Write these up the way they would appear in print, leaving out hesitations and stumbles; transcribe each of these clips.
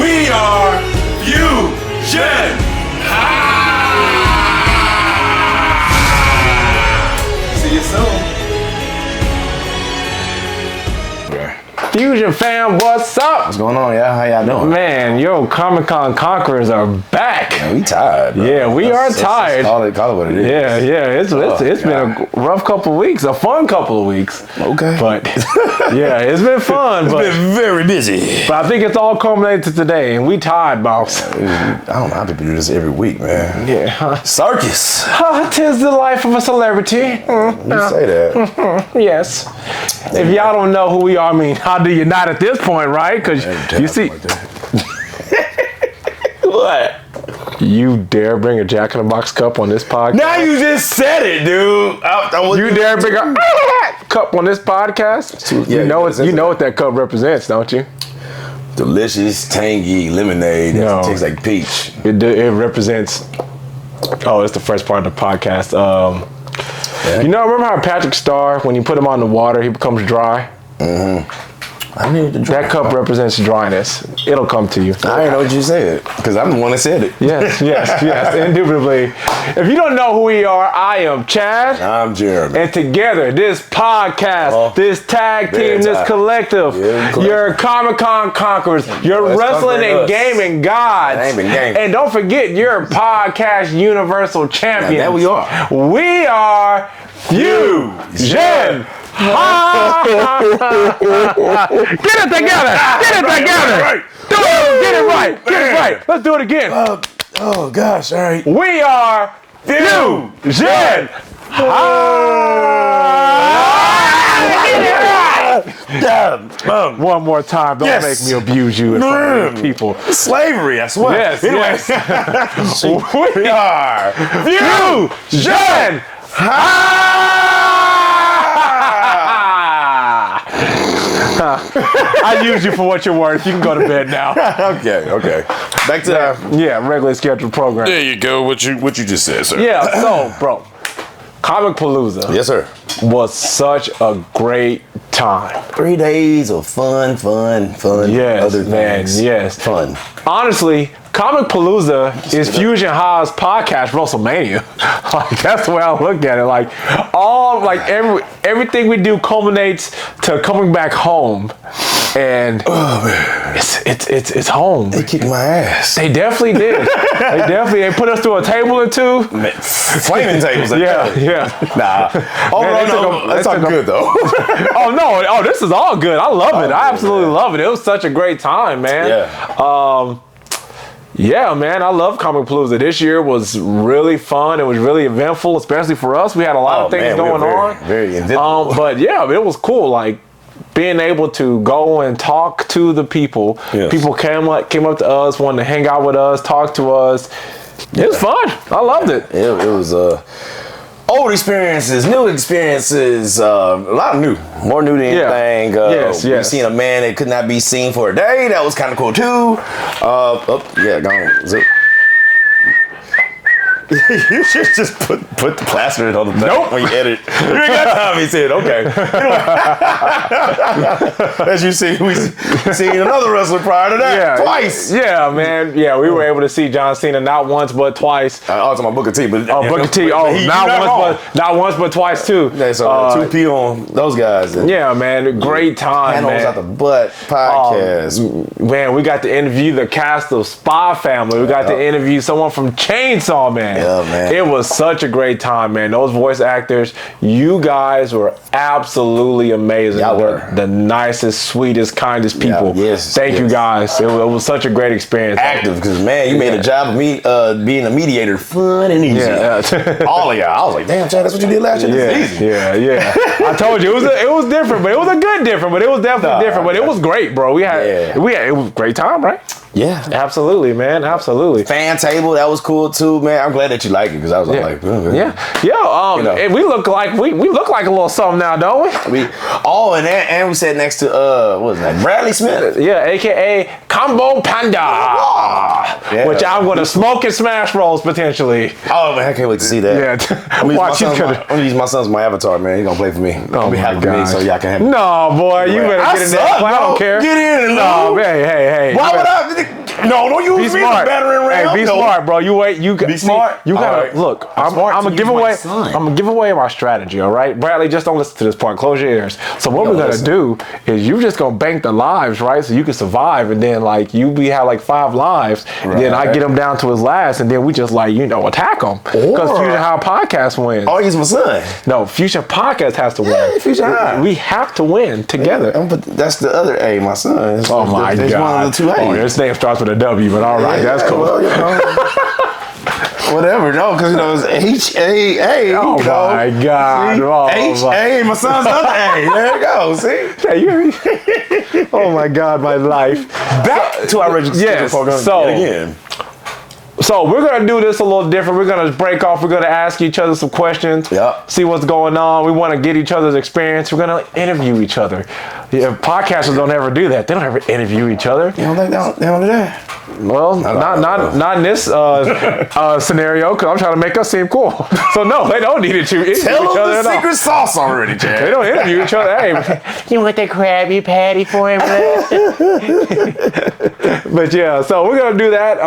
We are Fusion-Haa. See you soon. Fusion fam, what's up? What's going on, y'all? How y'all doing? Man, yo, Comic-Con conquerors are back. Man, we tired, bro. Yeah, we are tired. Call it what it is. Yeah, it's been a rough couple of weeks, a fun couple of weeks. Okay. But yeah, it's been fun. It's been very busy. But I think it's all culminated to today, and we tired, boss. I don't know how people do this every week, man. Yeah. Circus. Tis the life of a celebrity. You say that. Yes. If y'all don't know who we are, I mean, how do you not at this point, right? Because you see. What? You dare bring a Jack in the Box cup on this podcast? Now you just said it, dude. You dare bring a cup on this podcast? Yeah, you know what that cup represents, don't you? Delicious, tangy lemonade that tastes like peach. It represents. Oh, it's the first part of the podcast. You know, remember how Patrick Star, when you put him on the water, he becomes dry? Mm-hmm. I need to dry. That cup represents dryness. It'll come to you. I didn't know what you said, because I'm the one that said it. Yes, indubitably. If you don't know who we are, I am Chad. I'm Jeremy. And together, this podcast, this tag team, this collective, your Comic-Con conquerors, your wrestling and gaming gods. And don't forget, your podcast universal champions. There we are. We are Fusion-Haa. Get it together! Get it together! Get it right! Let's do it again. Oh gosh! All right. We are Fusion-Haa. One more time. Don't make me abuse you in front of people. Slavery, I swear. Yes. We are Fusion-Haa. I used you for what you're worth. You can go to bed now. Okay. Back to regularly scheduled program. There you go. What you just said, sir. Yeah. So, bro, Comicpalooza. Yes, sir. Was such a great time. 3 days of fun. Yes, other things. Man. Yes. Fun. Honestly, Comicpalooza is Fusion-Haa's podcast WrestleMania. Like, that's the way I look at it. Everything we do culminates to coming back home. And it's home. They kicked my ass. They definitely did. They put us through a table or two. Flaming tables. Yeah. Nah. That's all good though. Oh, this is all good. I love it. I absolutely love it. It was such a great time, man. Yeah. Yeah, man, I love Comicpalooza. This year was really fun. It was really eventful, especially for us. We had a lot of things going on. Very eventful. But yeah, it was cool. Like being able to go and talk to the people. Yes. People came up to us, wanted to hang out with us, talk to us. It was fun. I loved it. It was old experiences, new experiences, a lot of more new than anything. Yes. We seen a man that could not be seen for a day. That was kind of cool too. Gone. Zip. You should just put the plaster on the thing when you edit. You ain't got time. He said, okay. As you see, we seen another wrestler prior to that twice. Yeah, man. Yeah, we were able to see John Cena not once but twice. Also my Booker T, but Booker T. Not once but twice too. Yeah, so 2P on those guys. Yeah, man. Great time, Handles man. out the butt podcast. Man, we got to interview the cast of SpyxFamily. We got to interview someone from Chainsaw Man. Yeah, man. It was such a great time, man. Those voice actors, you guys were absolutely amazing. Y'all were. The nicest, sweetest, kindest people. Thank you guys. It was such a great experience. Active, because man, you made a job of me being a mediator fun and easy. Yeah. All of y'all. I was like, damn, Chad, that's what you did last year. This is easy. Yeah. I told you it was different, but it was a good different, but it was definitely different. But it was great, bro. It was a great time, right? Yeah, absolutely, man. Absolutely. Fan table, that was cool too, man. I'm glad that you like it because I was like, and we look like we look like a little something now, don't we? And we sat next to what was that? Bradley Smith. Yeah, aka Combo Panda. Which I'm gonna smoke and smash rolls potentially. Oh man, I can't wait to see that. Yeah. I'm gonna use my son's my avatar, man. He's gonna play for me. Oh my God. So y'all can have me. No, boy, you better get in there. I don't care. Get in. No, hey. Why would I? No, don't use me as a battering ram. Hey, be smart, bro. Be smart. You gotta right. look. I'm gonna give away. I'm gonna give away my strategy. All right, Bradley. Just don't listen to this part. Close your ears. So what we're gonna do is you just gonna bank the lives, right? So you can survive, and then like we have like 5 lives. Right. Then I get him down to his last, and then we just like attack him because FusionHaa podcast wins. Oh, he's my son. No, Fusion podcast has to win. Yeah, FusionHaa. We have to win together. Yeah, but that's the other A, my son. It's my God. It's one of the 2 A's. Oh, his name starts with a W, but all right, that's cool. Well, whatever, no, because it's H-A-A. Oh my God. H-A, my son's other A. There you go, see? Oh my God, my life. Back to our original program again. So we're gonna do this a little different. We're gonna break off. We're gonna ask each other some questions. Yep. See what's going on. We want to get each other's experience. We're gonna interview each other. Yeah, podcasters don't ever do that. They don't ever interview each other. You don't think they don't do that? Well, not in this scenario, because I'm trying to make us seem cool. So no, they don't need to interview each other. Tell them the secret sauce already, Chad. They don't interview each other. Hey, you want that Krabby Patty for him? But yeah, so we're gonna do that.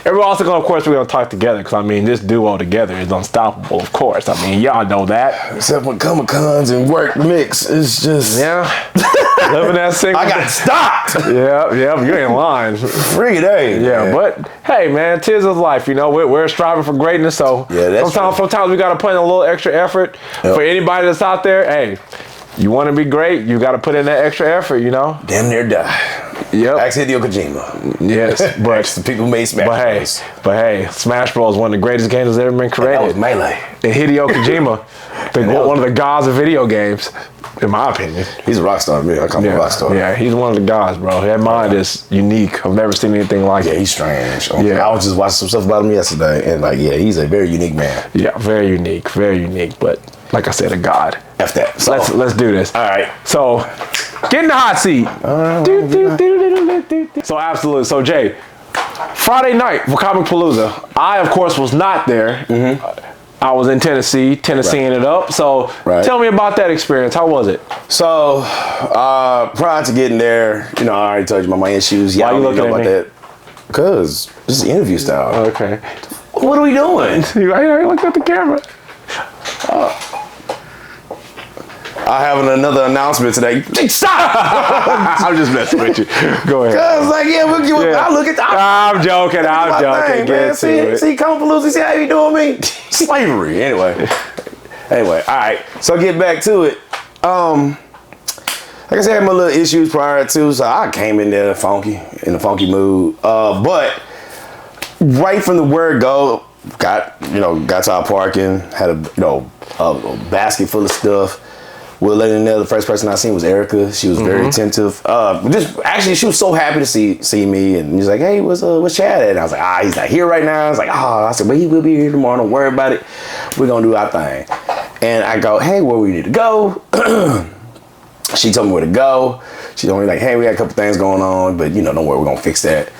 And we're also gonna, of course, we're gonna talk together, because I mean, this duo together is unstoppable. Of course, I mean, y'all know that. Except when Comic-Cons and work mix, it's just living that single. I got stopped. Yeah, you ain't lying. Free day. Yeah, man. But hey, man, 'tis of life. We're striving for greatness. So sometimes we gotta put in a little extra effort. For anybody that's out there. Hey, you want to be great, you got to put in that extra effort. Damn near die. Yep. Ask Hideo Kojima. Yes, but the people who made Smash Bros. But hey, Smash Bros is one of the greatest games that's ever been created. That was Melee. And Hideo Kojima, one of the gods of video games, in my opinion. He's a rock star, man. I call him a rock star. Yeah, he's one of the gods, bro. That mind is unique. I've never seen anything like it. Yeah, he's strange. Yeah. I was just watching some stuff about him yesterday, and he's a very unique man. Yeah, very unique, but like I said, a god. F that. So, let's do this. All right. So, get in the hot seat. So absolutely. So Jay, Friday night for Comicpalooza, I of course was not there. I was in Tennesseeing it up. So tell me about that experience. How was it? So prior to getting there, I already told you about my issues. Why you looking at me? That? Because this is interview style. Okay. What are we doing? I looked at the camera. I have another announcement today. Stop! I'm just messing with you. Go ahead. Cause I look at. I'm joking. See, Comicpalooza. See how you doing me? Slavery. Anyway. All right. So get back to it. Like I said, I had my little issues prior to, so I came in there in a funky mood. But right from the word go, got to our parking, had a basket full of stuff. We'll let you know the first person I seen was Erica. She was very attentive. She was so happy to see me, and he's like, "Hey, what's Chad at?" And I was like, he's not here right now. I was like, I said, but he will be here tomorrow. Don't worry about it. We're gonna do our thing. And I go, hey, where we need to go? She told me where to go. She told me like, hey, we got a couple things going on, but don't worry, we're gonna fix that.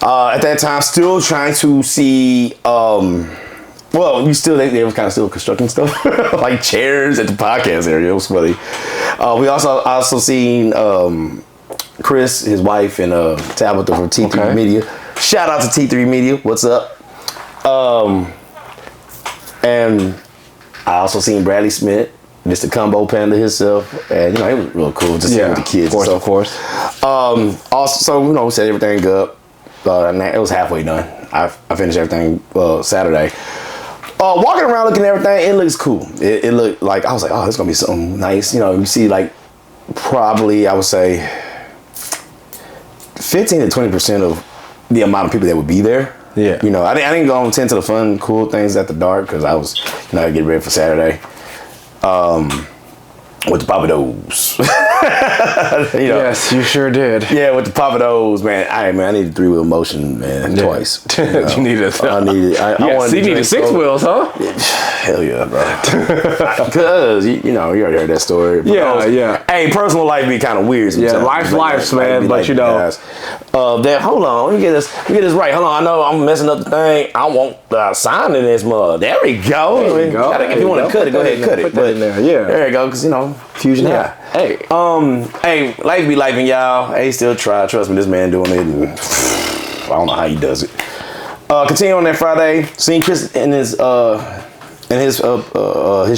At that time, still trying to see. Well, they were kind of still constructing stuff, like chairs at the podcast area. It was funny. We also seen Chris, his wife, and Tabitha from T3 Media. Shout out to T3 Media. What's up? And I also seen Bradley Smith, Mr. Combo Panda himself, and it was real cool to see with the kids. Of course. Also, we set everything up. It was halfway done. I finished everything Saturday. Walking around looking at everything, it looks cool. It looked like, I was like, it's gonna be something nice. You see like probably, I would say 15 to 20% of the amount of people that would be there. Yeah. I didn't go and tend to the fun, cool things at the dark because I was, I get ready for Saturday. With the Papados. Yes, you sure did. Yeah, with the Papados, man. I needed 3-wheel motion, man, twice. You needed. I needed. So you needed 6 wheels, huh? Hell yeah, bro. Because you already heard that story. Yeah. Hey, personal life be kind of weird sometimes. Yeah, life's man. But hold on, let me get this right. Hold on, I know I'm messing up the thing. I want the sign in this mug. There we go. If you want to cut it, go ahead and cut it. Put that in there. Yeah. There you go, because FusionHaa. Hey. Hey, life be lifing, y'all. Hey, still try. Trust me, this man doing it. And don't know how he does it. Continue on that Friday. Seen Chris in his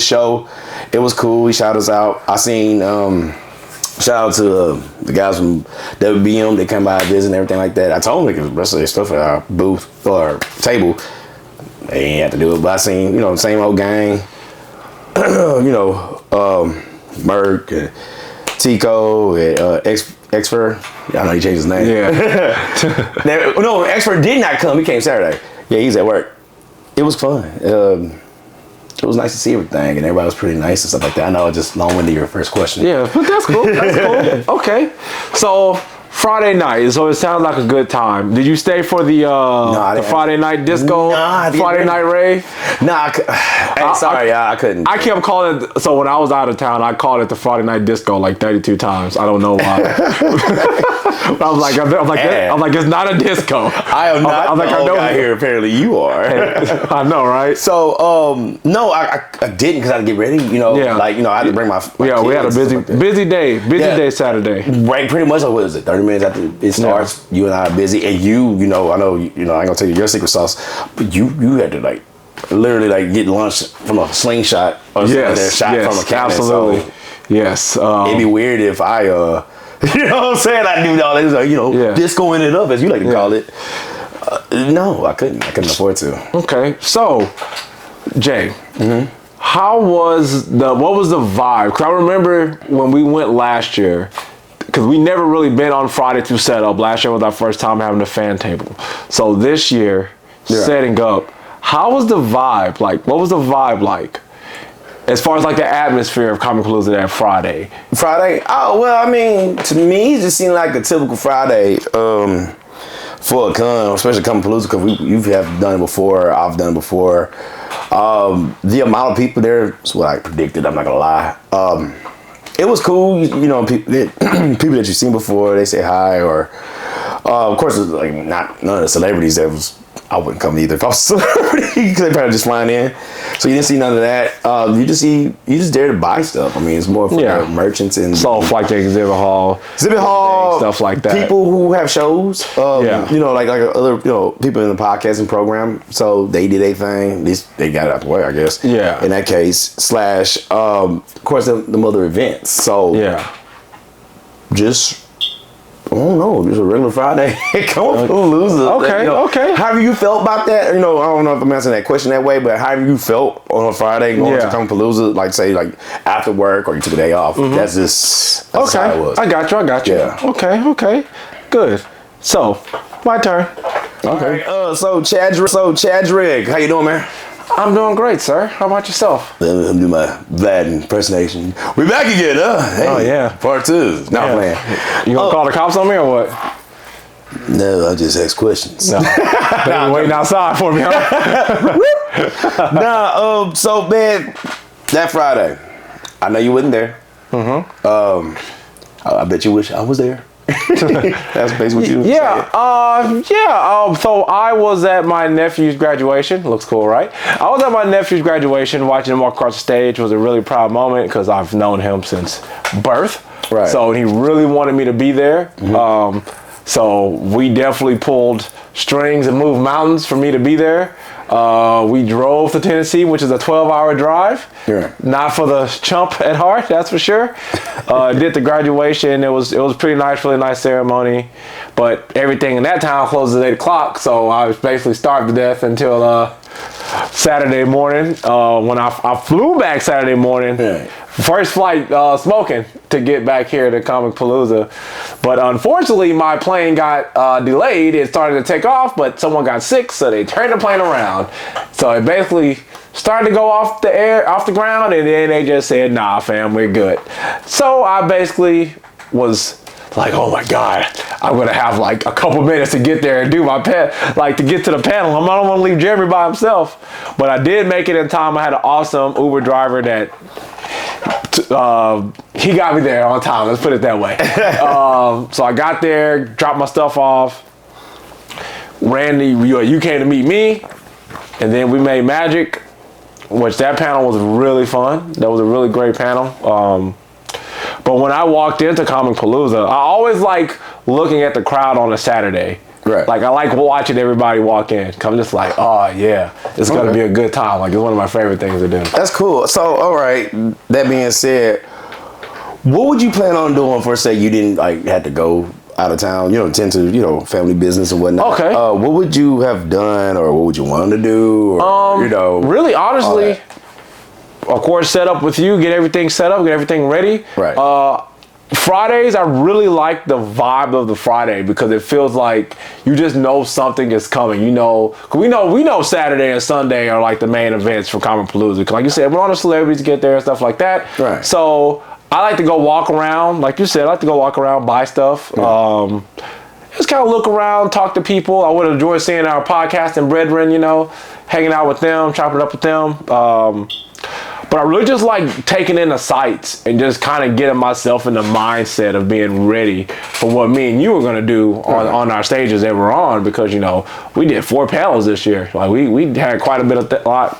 show. It was cool. He shouted us out. I seen shout out to the guys from WBM. They come by visit and everything like that. I told them they could wrestle their stuff at our booth or table. They ain't have to do it, but I seen, the same old gang. Merc, Tico, Expert. I know he changed his name. Yeah. No, Expert did not come. He came Saturday. Yeah, he's at work. It was fun. It was nice to see everything, and everybody was pretty nice and stuff like that. I know I just long-winded your first question. Yeah, but that's cool. That's cool. Okay. So Friday night, so it sounds like a good time. Did you stay for the Friday night disco? Friday night rave? I couldn't. I kept calling it, so when I was out of town, I called it the Friday night disco like 32 times. I don't know why. I was like, it's not a disco. I am not the old guy here. Apparently you are. I know, right? So, no, I didn't because I had to get ready. I had to bring my kids. We had a busy day Saturday. Right, pretty much. What is it? 30 minutes after it starts, you and I are busy, and I know, I ain't gonna tell you your secret sauce, but you had to literally get lunch from a slingshot or from a cannon. Absolutely. So, yes. It'd be weird if I, you know what I'm saying? I do all this, discoing it up, as you like to call it. No, I couldn't afford to. Okay, so Jay, what was the vibe? Because I remember when we went last year. Because we never really been on Friday through setup. Last year was our first time having a fan table. So this year, setting up, how was the vibe? What was the vibe like? As far as the atmosphere of Comicpalooza that Friday. Friday? Oh, well, I mean, to me, it just seemed like a typical Friday for a con, especially Comicpalooza, because you have done it before, I've done it before. The amount of people there is what I predicted, I'm not going to lie. It was cool, people that you've seen before, they say hi, or of course, it's none of the celebrities I wouldn't come either if I was a celebrity, because they probably just flying in. So you didn't see none of that. You just dare to buy stuff. I mean, it's more for the merchants and stuff like the exhibit hall, stuff like that. People who have shows, other people in the podcasting program. So they did a thing. At least they got it out the way, I guess. Yeah. In that case, / of course, the other events. So just. I don't know, just a regular Friday. Comicpalooza. Okay. How have you felt about that? I don't know if I'm answering that question that way, but how have you felt on a Friday going to Comicpalooza, say after work or you took a day off? That's how it was. I got you. Yeah. Okay. Good. So, my turn. Okay. So Chad Drigg, how you doing, man? I'm doing great, sir. How about yourself? Let me do my Vlad impersonation. We back again, huh? Hey, oh, yeah. Part 2. Not playing. You gonna call the cops on me or what? No, I just ask questions. No. They waiting outside for me, huh? So, man, that Friday, I know you wasn't there. I bet you wish I was there. That's basically what you saying. So I was at my nephew's graduation. Looks cool, right? I was at my nephew's graduation, watching him walk across the stage. It was a really proud moment because I've known him since birth. Right. So he really wanted me to be there. So we definitely pulled strings and moved mountains for me to be there. We drove to Tennessee, which is a 12-hour drive. Sure. Not for the chump at heart, that's for sure. Did the graduation. It was pretty nice, really nice ceremony. But everything in that town closes at 8 o'clock, so I was basically starved to death until Saturday morning. When I flew back Saturday morning, first flight smoking to get back here to Comicpalooza. But unfortunately, my plane got delayed. It started to take off, but someone got sick, so they turned the plane around. So it basically started to go off the ground, and then they just said, nah, fam, we're good. So I basically was like, oh my God, I'm gonna have a couple minutes to get there and do my to get to the panel. I don't want to leave Jeremy by himself. But I did make it in time. I had an awesome Uber driver that he got me there on time. Let's put it that way. So I got there, dropped my stuff off. Randy, you came to meet me, and then we made magic, which that panel was really fun. That was a really great panel. But when I walked into Comicpalooza, I always like looking at the crowd on a Saturday. Right. Like I like watching everybody walk in. I'm just like, oh yeah, it's gonna be a good time. Like it's one of my favorite things to do. That's cool. So, all right. That being said, what would you plan on doing for, say, you didn't like had to go out of town? Tend to family business and whatnot. Okay. What would you have done, or what would you want to do? Or, really, honestly, of course, set up with you, get everything set up, get everything ready. Right. Fridays, I really like the vibe of the Friday because it feels like you just know something is coming. We know Saturday and Sunday are like the main events for Comicpalooza. Like you said, we want the celebrities to get there and stuff like that. Right. So I like to go walk around. Like you said, I like to go walk around, buy stuff. Yeah. Just kind of look around, talk to people. I would enjoy seeing our podcast and brethren, hanging out with them, chopping it up with them. But I really just like taking in the sights and just kind of getting myself in the mindset of being ready for what me and you were going to do on our stages that we're on, because, we did 4 panels this year. Like we had quite a bit of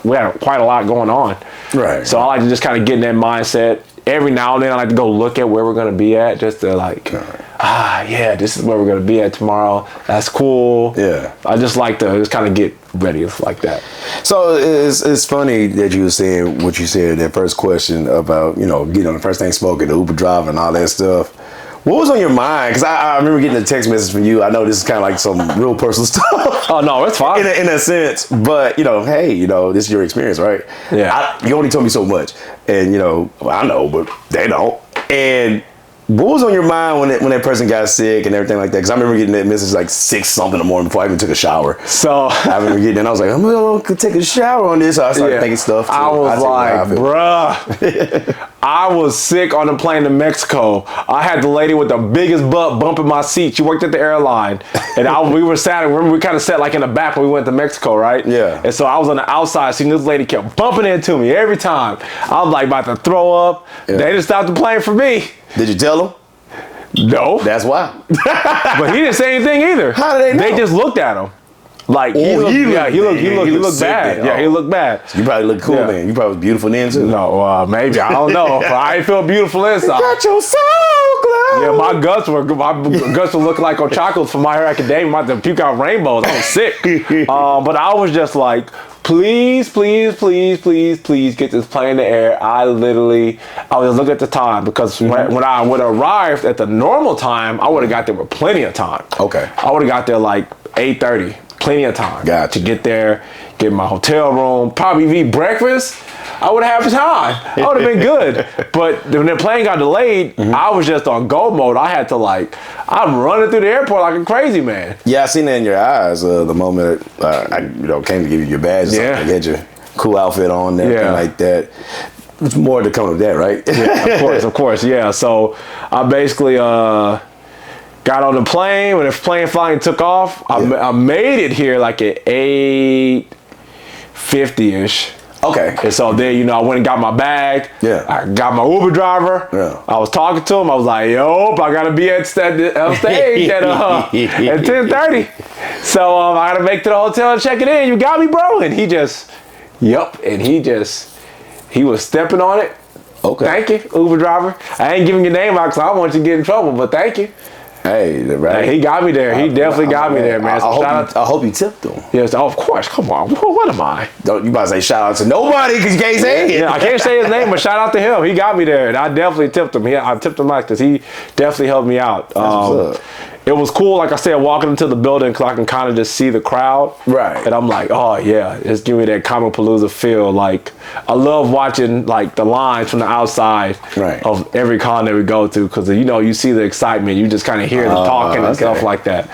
we had quite a lot going on. Right. So I like to just kind of get in that mindset. Every now and then I like to go look at where we're going to be at, just to like, yeah, this is where we're going to be at tomorrow. That's cool. Yeah. I just like to just kind of get ready like that. So it's funny that you were saying what you said, that first question about, getting on the first thing spoken, the Uber driver and all that stuff. What was on your mind? Because I remember getting a text message from you. I know this is kind of like some real personal stuff. Oh, no, it's fine. In a sense. But, hey, this is your experience, right? Yeah. You only told me so much. And, I know, but they don't. And what was on your mind when that person got sick and everything like that? Because I remember getting that message like 6-something in the morning before I even took a shower. So I remember getting it, and I was like, I'm going to take a shower on this. So I started thinking stuff too. I was like, bruh. I was sick on the plane to Mexico. I had the lady with the biggest butt bumping my seat. She worked at the airline. And we were sat, remember we kind of sat like in the back when we went to Mexico, right? Yeah. And so I was on the outside, seeing this lady kept bumping into me every time. I was like about to throw up. Yeah. They didn't stop the plane for me. Did you tell them? No. That's why. But he didn't say anything either. How did they know? They just looked at him. Like he looked bad. Then. Yeah, he looked bad. So you probably look cool then. You probably was beautiful then too. No, maybe, I don't know. But I ain't feel beautiful inside. You got your soul glow. Yeah, my guts were looking like on chocolates from My Hero Academia. I'm about to puke out rainbows. I was sick. But I was just like, please, please, please, please, please get this plane in the air. I was looking at the time, because when I would have arrived at the normal time, I would have got there with plenty of time. Okay. I would have got there like 8:30. Plenty of time to get there, get my hotel room, probably eat breakfast. I would have had time. I would have been good. But when the plane got delayed, I was just on go mode. I had to I'm running through the airport like a crazy man. Yeah, I seen that in your eyes the moment I came to give you your badge. Yeah. You had your cool outfit on and everything like that. There's more to come with that, right? Yeah, of course, yeah. So I basically got on the plane. When the plane finally took off, I made it here like at 8:50-ish. Okay. And so then, I went and got my bag. Yeah. I got my Uber driver. Yeah. I was talking to him. I was like, yo, I got to be at stage at 10:30. So I got to make to the hotel and check it in. You got me, bro? And he just, and he was stepping on it. Okay. Thank you, Uber driver. I ain't giving your name out because I don't want you to get in trouble, but thank you. Hey, right. He got me there. He definitely got me there, man. I hope you tipped him. Yes, of course. Come on. What am I? Don't you about to say shout out to nobody because you can't say it. Yeah, I can't say his name, but shout out to him. He got me there, and I definitely tipped him. I tipped him because he definitely helped me out. It was cool, like I said, walking into the building because I can kind of just see the crowd. Right. And I'm like, oh, yeah, it's giving me that Comicpalooza feel. Like, I love watching, the lines from the outside of every con that we go to because, you see the excitement. You just kind of hear the talking and stuff like that.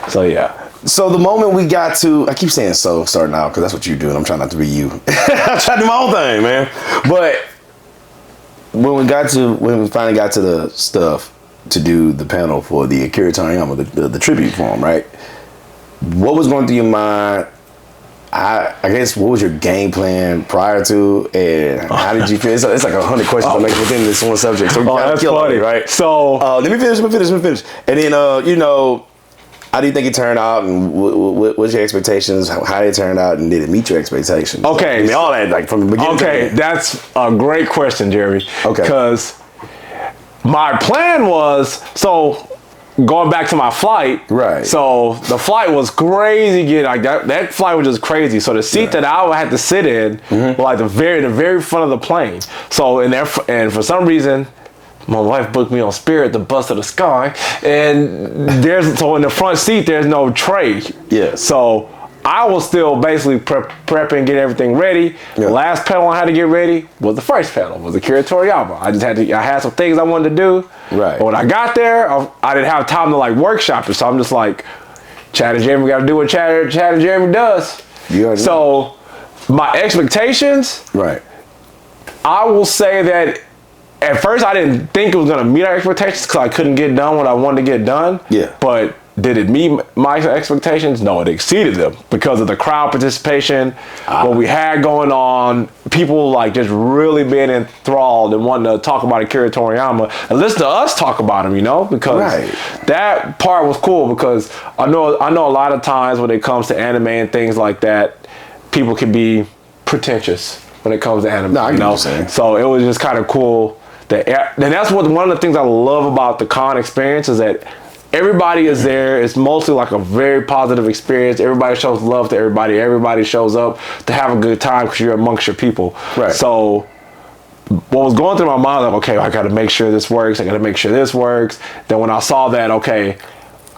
So, yeah. So the moment we got to, I keep saying starting out because that's what you do, and I'm trying not to be you. I'm trying to do my own thing, man. But when we finally got to the stuff to do the panel for the Akira Toriyama, the tribute for him, right? What was going through your mind? I guess what was your game plan prior to, and how did you feel? It's like 100 questions within this one subject. So that's funny, right? So let me finish. And then how do you think it turned out, and what's your expectations? How did it turn out, and did it meet your expectations? Okay, all that from the beginning. Okay, that's a great question, Jerry. Okay, because my plan was going back to my flight. Right. So the flight was crazy. That flight was just crazy. So the seat that I had to sit in was like the very front of the plane. So and for some reason, my wife booked me on Spirit, the bus of the sky, and so in the front seat there's no tray. Yeah. So I was still basically prepping, getting everything ready. Yeah. The last panel I had to get ready was the first panel, was Akira Toriyama. I had some things I wanted to do. Right. But when I got there, I didn't have time to like workshop it. So I'm just like, Chad and Jeremy got to do what Chad and Jeremy does. So my expectations, right. I will say that at first I didn't think it was going to meet our expectations because I couldn't get done what I wanted to get done. Yeah. But did it meet my expectations? No, it exceeded them because of the crowd participation, what we had going on, people like just really being enthralled and wanting to talk about Akira Toriyama and listen to us talk about him, because that part was cool because I know a lot of times when it comes to anime and things like that, people can be pretentious when it comes to anime. No, I get what you're saying. So it was just kind of cool. And that's one of the things I love about the con experience is that everybody is there. It's mostly like a very positive experience. Everybody shows love to everybody. Everybody shows up to have a good time because you're amongst your people. Right. So what was going through my mind, like, okay, I got to make sure this works. I got to make sure this works. Then when I saw that, okay,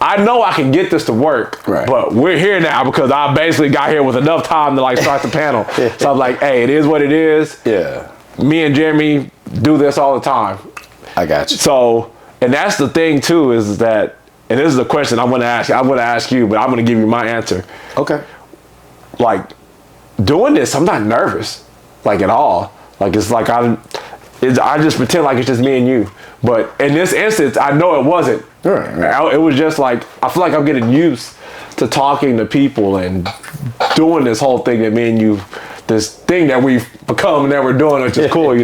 I know I can get this to work, but we're here now because I basically got here with enough time to like start the panel. So I'm like, hey, it is what it is. Yeah. Me and Jeremy do this all the time. I got you. So, and that's the thing too, is that, and this is the question I'm going to ask you, but I'm going to give you my answer. Okay. Like, doing this, I'm not nervous, like at all. Like, it's like I just pretend like it's just me and you. But in this instance, I know it wasn't. Right. It was just like, I feel like I'm getting used to talking to people and doing this whole thing that me and you, this thing that we've become and that we're doing, which is cool,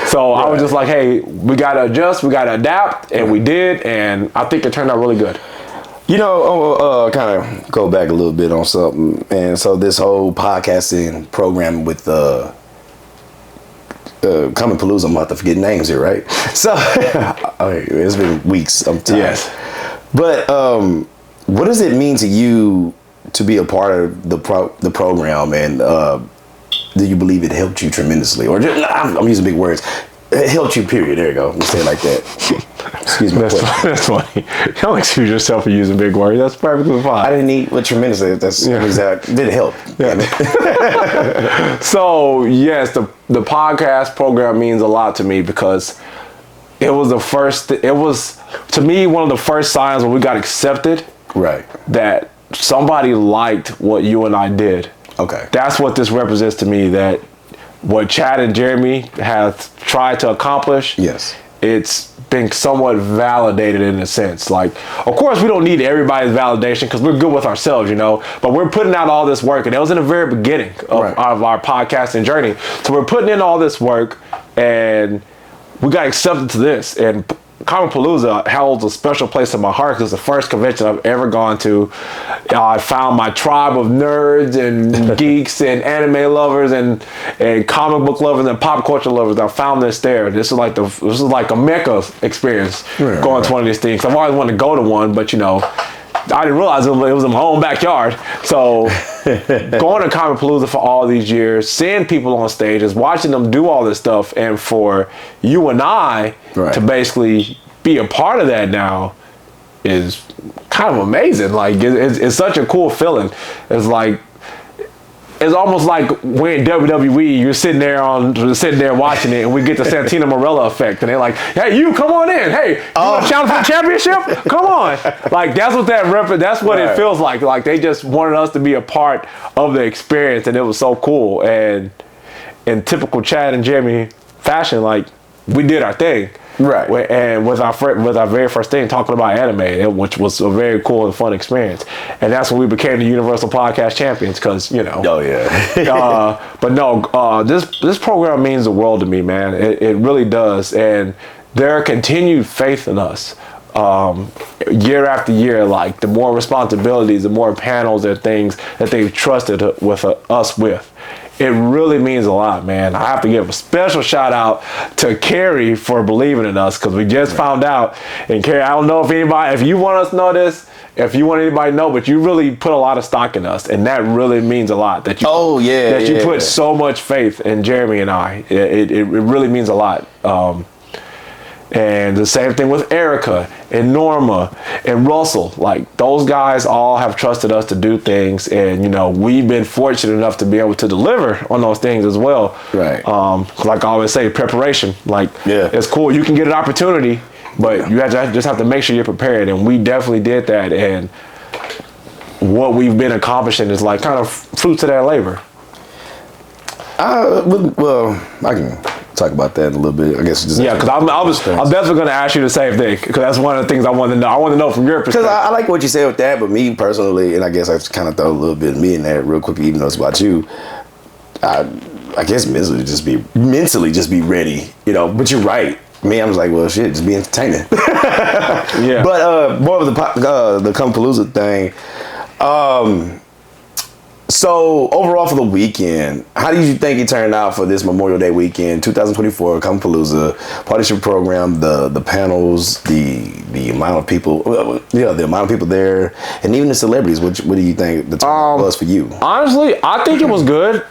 So I was just like, hey, we got to adjust, we got to adapt, and we did, and I think it turned out really good. Kind of go back a little bit on something. And so this whole podcasting program with Comicpalooza, I'm about to forget names here, right? So it's been weeks. I'm tired. Yes. But what does it mean to you to be a part of the program, and do you believe it helped you tremendously? Or I'm using big words. It helped you, period. There you go. Let's say it like that. Excuse me. That's funny. Don't excuse yourself for using big words. That's perfectly fine. I didn't need what tremendously. That's exact. Did it help? Yeah. So yes, the podcast program means a lot to me because it was to me one of the first signs when we got accepted. Right. That somebody liked what you and I did. Okay. That's what this represents to me, that what Chad and Jeremy have tried to accomplish, yes, it's been somewhat validated in a sense. Like, of course, we don't need everybody's validation because we're good with ourselves, but we're putting out all this work, and it was in the very beginning of our podcasting journey. So we're putting in all this work, and we got accepted to this, and Comicpalooza holds a special place in my heart because it's the first convention I've ever gone to. I found my tribe of nerds and geeks and anime lovers and comic book lovers and pop culture lovers. I found this there. This is like a Mecca experience going to one of these things. I've always wanted to go to one, but I didn't realize it was in my own backyard. So going to Comicpalooza for all these years, seeing people on stages, watching them do all this stuff, and for you and I to basically be a part of that now is kind of amazing. Like it's such a cool feeling. It's almost like when WWE, you're sitting there watching it, and we get the Santina Morella effect, and they're like, "Hey, you come on in. Hey, you want to challenge for the championship? Come on!" Like that's what it feels like. Like they just wanted us to be a part of the experience, and it was so cool. And in typical Chad and Jeremy fashion, like we did our thing. Right. And with our very first thing, talking about anime, which was a very cool and fun experience. And that's when we became the Universal Podcast Champions because, Oh, yeah. But no, this program means the world to me, man. It really does. And their continued faith in us, year after year, like the more responsibilities, the more panels and things that they've trusted us with. it really means a lot, man. I have to give a special shout out to Carrie for believing in us, because we just found out. And Carrie, I don't know if you want us to know this, if you want anybody to know, but you really put a lot of stock in us, and that really means a lot. That you you put so much faith in Jeremy and I. It really means a lot. And the same thing with Erica and Norma and Russell. Like, those guys all have trusted us to do things, and we've been fortunate enough to be able to deliver on those things as well. Right. Like I always say, preparation. Like, it's cool. You can get an opportunity, but you just have to make sure you're prepared, and we definitely did that. And what we've been accomplishing is like kind of fruits of that labor. Well, I can talk about that in a little bit. I guess. Because I'm definitely going to ask you the same thing, because that's one of the things I want to know. I want to know from your perspective. Because I like what you said with that, but me personally, and I guess I kind of throw a little bit of me in there real quickly, even though it's about you. I guess mentally just be ready, But you're right. Me, I was like, well, shit, just be entertaining. Yeah. But more of the Comicpalooza thing. So overall for the weekend, how did you think it turned out for this Memorial Day weekend, 2024 Comicpalooza partnership program, the panels, the amount of people, the amount of people there, and even the celebrities? What do you think the turnout was for you? Honestly, I think it was good.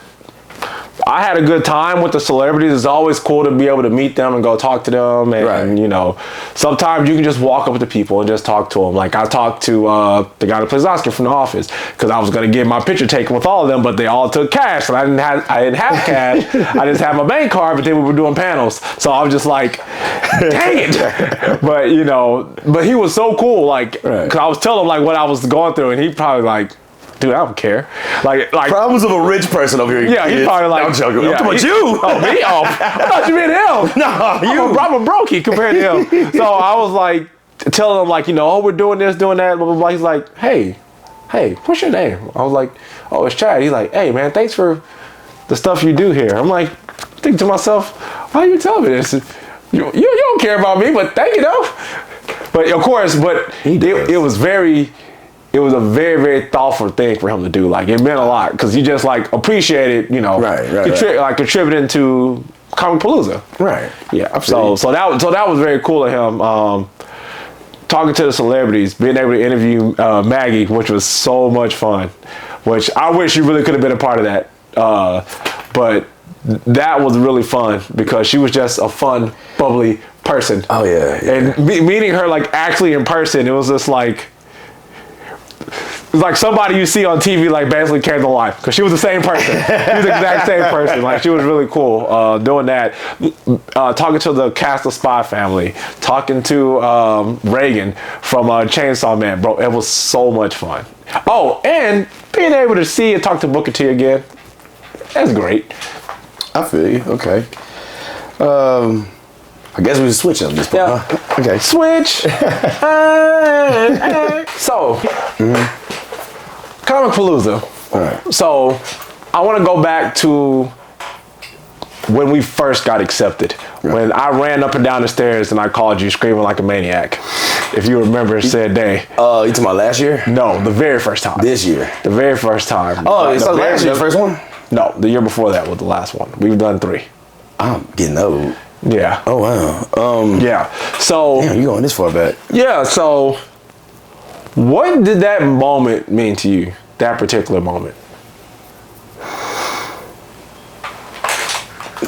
I had a good time with the celebrities. It's always cool to be able to meet them and go talk to them. And sometimes you can just walk up to people and just talk to them. Like, I talked to the guy that plays Oscar from The Office, because I was going to get my picture taken with all of them, but they all took cash, and I didn't have cash. I just had my bank card, but then we were doing panels. So I was just like, dang it. But he was so cool. Like, because I was telling him like what I was going through, and he probably like, dude, I don't care. Like problems of a rich person over here. Yeah, he's probably like, I'm joking. Yeah, I'm talking about you. Oh, me? Oh, I thought you meant him. No, I'm a brokey compared to him. So I was like, telling him like, we're doing this, doing that, blah, blah, blah. He's like, hey, what's your name? I was like, oh, it's Chad. He's like, hey, man, thanks for the stuff you do here. I'm like, thinking to myself, why are you telling me this? You don't care about me, but thank you, though. But of course, it was a very, very thoughtful thing for him to do. Like, it meant a lot, because he just like appreciated, like contributing to Comicpalooza. Right. Yeah. Absolutely. So that was very cool of him. Talking to the celebrities, being able to interview Maggie, which was so much fun. Which I wish you really could have been a part of that. But that was really fun, because she was just a fun, bubbly person. Oh yeah. And meeting her like actually in person, it was just like. It's like somebody you see on TV like basically came to life, because she was the same person. She was the exact same person. Like, she was really cool doing that. Talking to the cast of SpyxFamily, talking to Reagan from Chainsaw Man, bro. It was so much fun. Oh, and being able to see and talk to Booker T again, that's great. I feel you. Okay. I guess we can switch on this part. Yeah. Huh? Okay. Switch. So, Comicpalooza. All right. So, I want to go back to when we first got accepted. Right. When I ran up and down the stairs and I called you screaming like a maniac. If you remember said day. You talking about last year? No, the very first time. This year. The very first time. Oh, it's last year, the first one? No, the year before that was the last one. We've done 3. I'm getting old. Yeah. Oh, wow. Yeah. So. Damn, you going this far back. Yeah, so. What did that moment mean to you? That particular moment?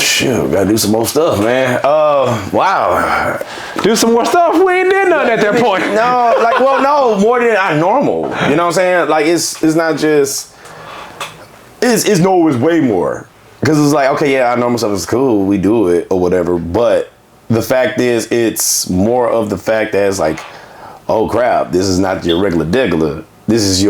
Shoot, gotta do some more stuff, man. Wow. Do some more stuff? We ain't did nothing at that point. No, more than I normal. You know what I'm saying? Like, it's not just, it's way more. Because it's like, okay, yeah, our normal stuff is cool, we do it or whatever, but the fact is, it's more of the fact that it's like, oh crap, this is not your regular degular. This is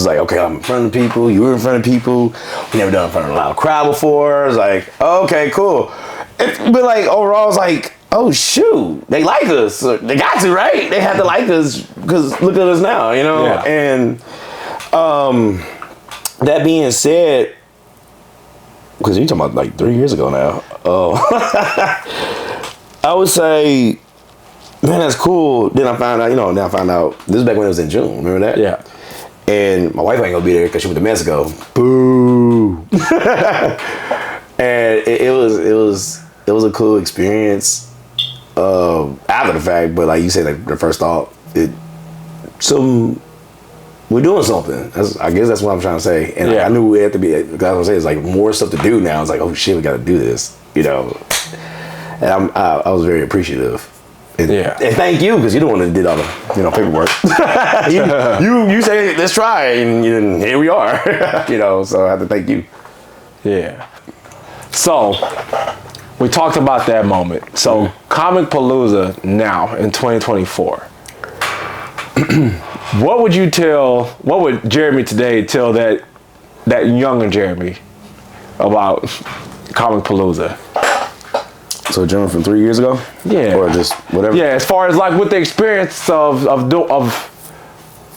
like, okay, I'm in front of people, you're in front of people, we never done in front of a loud crowd before. It's like, okay, cool. But like, overall, it's like, oh shoot, they like us. They got to, right? They have to like us, because look at us now, Yeah. And that being said, because you're talking about like 3 years ago now. I would say, man, that's cool. Then I found out, this is back when it was in June. Remember that? Yeah. And my wife ain't gonna be there because she went to Mexico. Boo. And it was a cool experience after the fact, but like you said, like the first thought, we're doing something. I guess that's what I'm trying to say. And I knew we had to be, that's what I'm saying, it's like more stuff to do now. It's like, oh shit, we got to do this, you know. And I was very appreciative. And thank you, because you're the one that did all the paperwork. you say let's try, and here we are. You know, so I have to thank you. Yeah. So we talked about that moment. So Comicpalooza now in 2024. What would Jeremy today tell that younger Jeremy about Comicpalooza? So Jeremy from 3 years ago? Yeah. Or just whatever? Yeah, as far as like with the experience of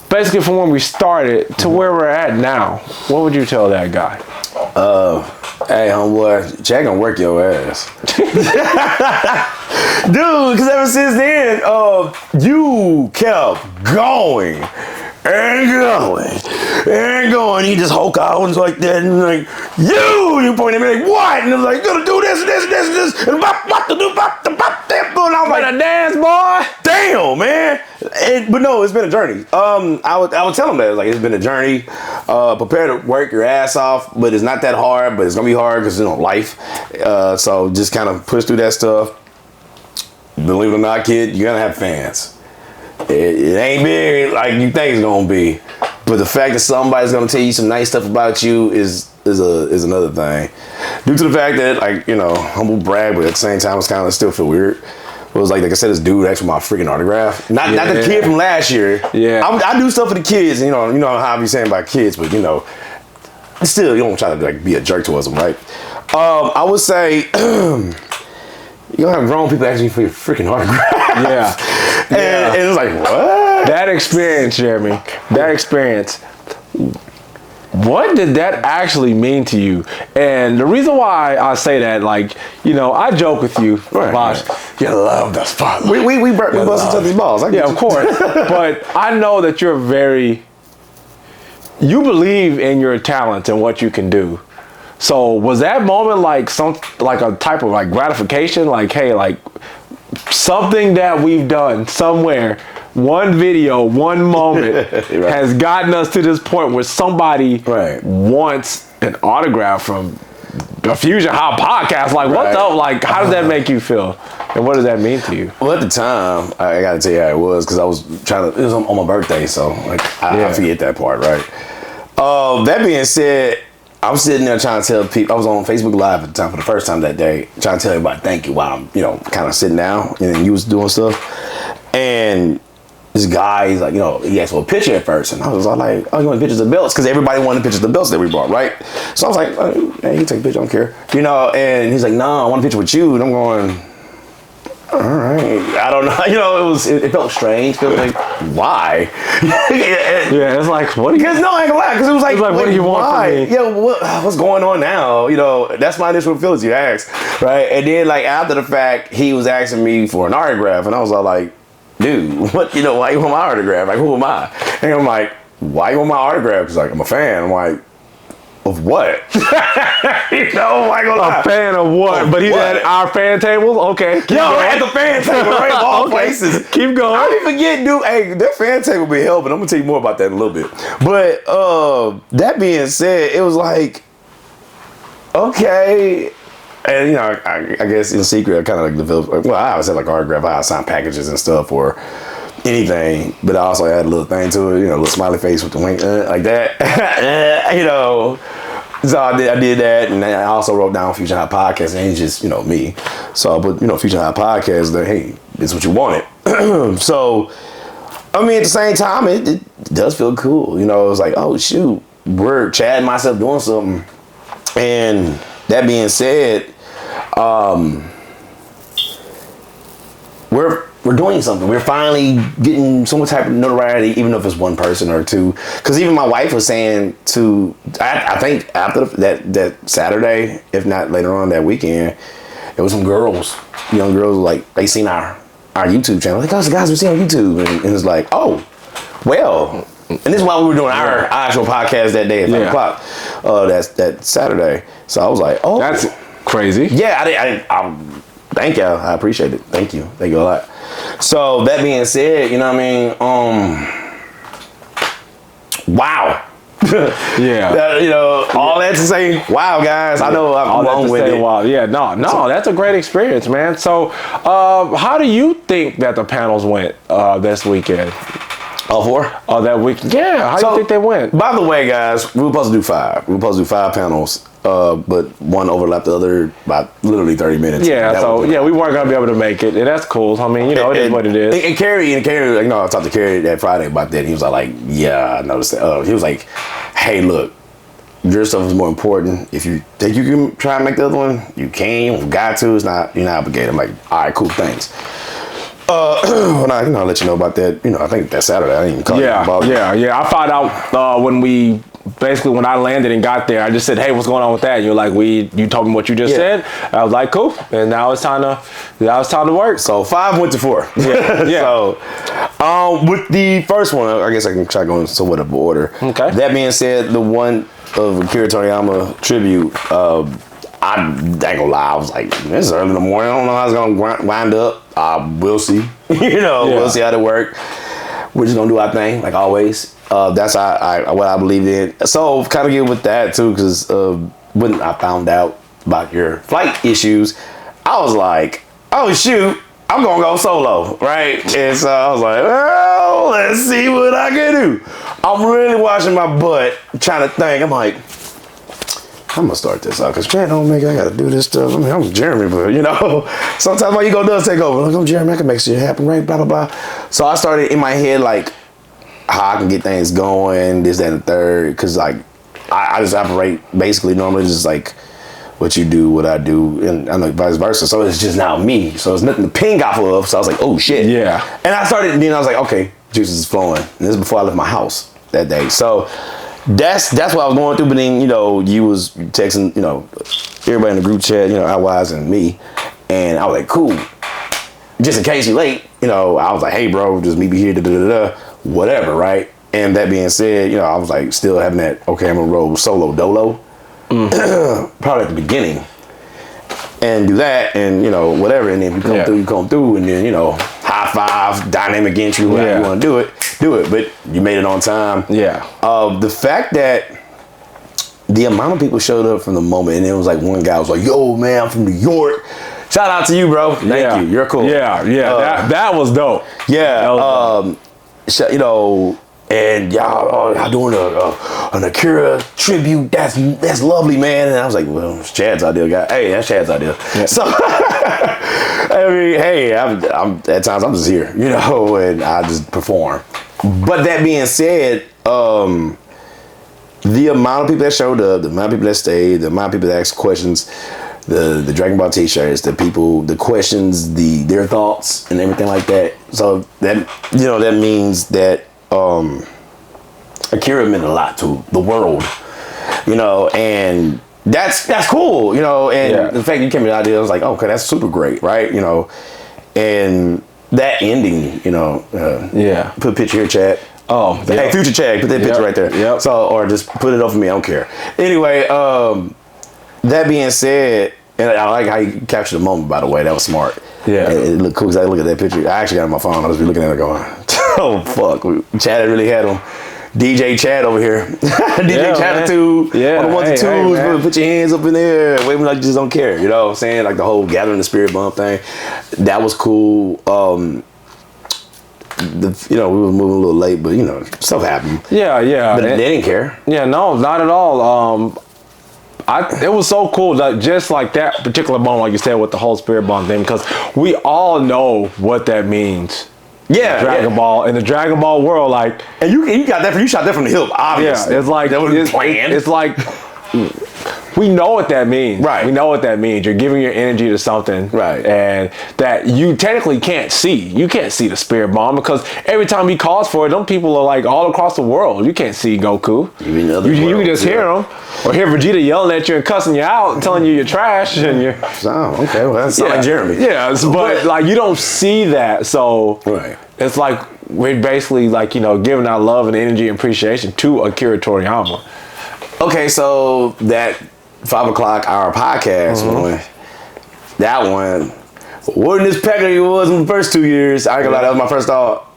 basically from when we started to where we're at now, what would you tell that guy? Hey, homeboy, Jack gonna work your ass. Dude, because ever since then, you kept going and going. You just Hulk out and like that, and like, you point at me like, what? And I was like, you gonna do this and this and this and this, and what to do, and I'm like, a dance, boy. Damn, man. But no, it's been a journey. I would tell him that, like, it's been a journey. Prepare to work your ass off, but it's not that hard, but it's gonna be hard because life. So just kind of push through that stuff. Believe it or not, kid, you're gonna have fans. It ain't big like you think it's gonna be, but the fact that somebody's gonna tell you some nice stuff about you is another thing. Due to the fact that, like, humble brag, but at the same time, it's kind of still feel weird. It was like I said, this dude asked for my freaking autograph. Not the kid from last year. Yeah, I do stuff for the kids. You know how I be saying about kids, but still, you don't try to like be a jerk towards them, right? I would say. You don't have grown people asking you for your freaking autograph. Yeah. And it was like, what? That experience, Jeremy, what did that actually mean to you? And the reason why I say that, like, I joke with you about, you love the spotlight. We bust each other's balls. Of course. But I know that you believe in your talent and what you can do. So was that moment like a type of like gratification? Like, hey, like something that we've done somewhere, one video, one moment has gotten us to this point where somebody wants an autograph from the Fusion-Haa podcast. Like, what the, like, how does that make you feel? And what does that mean to you? Well, at the time, I gotta tell you how it was, because I was it was on my birthday, so like I forget that part, right? That being said, I'm sitting there trying to tell people. I was on Facebook Live at the time for the first time that day, trying to tell everybody thank you while I'm, kind of sitting down, and then you was doing stuff. And this guy, he's like, he asked for a picture at first, and I was all like, oh, you want pictures of belts? Because everybody wanted pictures of the belts that we brought, right? So I was like, hey, you take a picture, I don't care, And he's like, no, I want a picture with you, and I'm going, all right, I don't know, it felt strange. It was like, why? It's like, what? Because no, I ain't gonna lie. Because it was like, what do you want from me? Yeah, what's going on now? That's my initial feelings. You asked, right? And then like after the fact, he was asking me for an autograph, and I was all like, dude, what? Why you want my autograph? Like, who am I? And I'm like, why you want my autograph? Because like I'm a fan. I'm like, of what? A fan of what? But he's at our fan tables? Okay. At the fan table, right? Of all places. Keep going. I didn't forget, dude. Hey, that fan table be helping. I'm going to tell you more about that in a little bit. But that being said, it was like, okay. And, I guess in secret, I kind of like developed, I always had like autograph, I sign packages and stuff or anything, but I also had a little thing to it, a little smiley face with the wink, like that. So I did that, and then I also wrote down Fusion-Haa podcast, and it's just, me. So I put, Fusion-Haa podcast, that, hey, this is what you wanted. So, I mean, at the same time, it does feel cool. It was like, oh, shoot, we're Chad and myself doing something. And that being said, we're doing something. We're finally getting some type of notoriety, even if it's one person or two. Because even my wife was saying I think after that Saturday, if not later on that weekend, there was some young girls, like they seen our YouTube channel. Like, oh, the guys we see on YouTube, and it's like, oh, well. And this is why we were doing our actual podcast that day at 5 o'clock. that Saturday. So I was like, oh, that's crazy. Yeah, I thank you. I appreciate it. Thank you a lot. So that being said, you know what I mean? Wow. Yeah. You know, all that to say, wow, guys. I know I'm wrong with it. Wow. Yeah, no, that's a great experience, man. So, how do you think that the panels went this weekend? All four? That weekend. Yeah. How do you think they went? By the way, guys, we were supposed to do 5. We were supposed to do 5 panels. But one overlapped the other by literally 30 minutes. Yeah, so we weren't gonna be able to make it, and that's cool. I mean, you know, it is what it is. And Carrie, you know, I talked to Carrie that Friday about that. He was like, yeah, I noticed that. He was like, hey, look, your stuff is more important. If you think you can try and make the other one, you can. You got to. It's not. You're not obligated. I'm like, all right, cool, thanks. When I'll let you know about that. You know, I think that's Saturday. I didn't even call you about it. Yeah. I found out when I landed and got there, I just said, hey, what's going on with that? And you're like, you told me what you just said. I was like, cool. And now it's time to work. So 5 went to 4. Yeah. So with the first one, I guess I can try going somewhat of order. Okay. That being said, the one of Akira Toriyama tribute, I ain't gonna lie, I was like, this is early in the morning. I don't know how it's gonna wind up. We'll see. We'll see how it work. We're just gonna do our thing, like always. That's what I believe in. So kind of get with that too, because when I found out about your flight issues, I was like, oh shoot, I'm gonna go solo, right? And so I was like, well, let's see what I can do. I'm really washing my butt, trying to think. I'm like, I'm gonna start this out because Chad don't make. I gotta do this stuff. I mean, I'm Jeremy, but you know, sometimes my ego does take over. Like, I'm Jeremy, I can make shit happen, right? Blah blah blah. So I started in my head like how I can get things going, this, that, and the third. Because like I just operate basically normally just like what you do, what I do, and I know vice versa. So it's just now me. So it's nothing to ping off of. So I was like, oh shit. Yeah. And I started. Then I was like, okay, juices is flowing. And this is before I left my house that day. So. That's what I was going through, but then, you know, you was texting, you know, everybody in the group chat, you know, Outwise and me, and I was like, cool. Just in case you late, you know, I was like, hey, bro, just meet me here, whatever, right? And that being said, you know, I was like still having that, okay, I'm gonna roll solo dolo, probably at the beginning, and do that, and, you know, whatever, and then you come through, and then, you know, high five, dynamic entry, whatever you want to do it, but you made it on time. Yeah. The fact that the amount of people showed up from the moment, and it was like one guy was like, yo, man, I'm from New York. Shout out to you, bro. Thank you. You're cool. Yeah. That was dope. Yeah. You know, and y'all doing an Akira tribute. That's lovely, man. And I was like, well, it's Chad's idea, guy. Hey, that's Chad's idea. Yeah. So, I mean, hey, I'm at times I'm just here, you know, and I just perform. But that being said, the amount of people that showed up, the amount of people that stayed, the amount of people that asked questions, the Dragon Ball t-shirts, the questions, their thoughts and everything like that. So that, you know, that means that Akira meant a lot to the world, you know, and that's cool, you know, and the fact you came with the idea, I was like, okay, that's super great, right? You know, and that ending, you know, put a picture here, Chad. Oh, hey, future Chad, put that picture right there. Yep. So, or just put it up for me, I don't care. Anyway, that being said, and I like how you captured the moment, by the way, that was smart. Yeah. It looked cool, because I look at that picture. I actually got it on my phone, I was looking at it going, oh, fuck, Chad really had him. DJ Chad over here. DJ Chatitude. Yeah. On the ones and twos, put your hands up in there. Waving like you just don't care. You know what I'm saying? Like the whole gathering the spirit bump thing. That was cool. You know, we were moving a little late, but you know, stuff happened. Yeah. But they didn't care. Yeah, no, not at all. It was so cool that just like that particular moment, like you said, with the whole spirit bump thing, because we all know what that means. Yeah, Dragon Ball in the Dragon Ball world, like, and you got that you shot that from the hip, obviously. Yeah, it's like that was planned. It's like we know what that means. Right. We know what that means. You're giving your energy to something. Right. And that you technically can't see. You can't see the spirit bomb because every time he calls for it, them people are like all across the world. You can't see Goku. You can just hear him. Or hear Vegeta yelling at you and cussing you out and telling you you're trash and you're... Oh, okay. Well, that's like Jeremy. Yeah, but like you don't see that. So it's like we're basically like, you know, giving our love and energy and appreciation to Akira Toriyama. Okay, so that 5 o'clock hour podcast one, that one wasn't as pecker it was in the first 2 years. I ain't gonna lie, that was my first thought.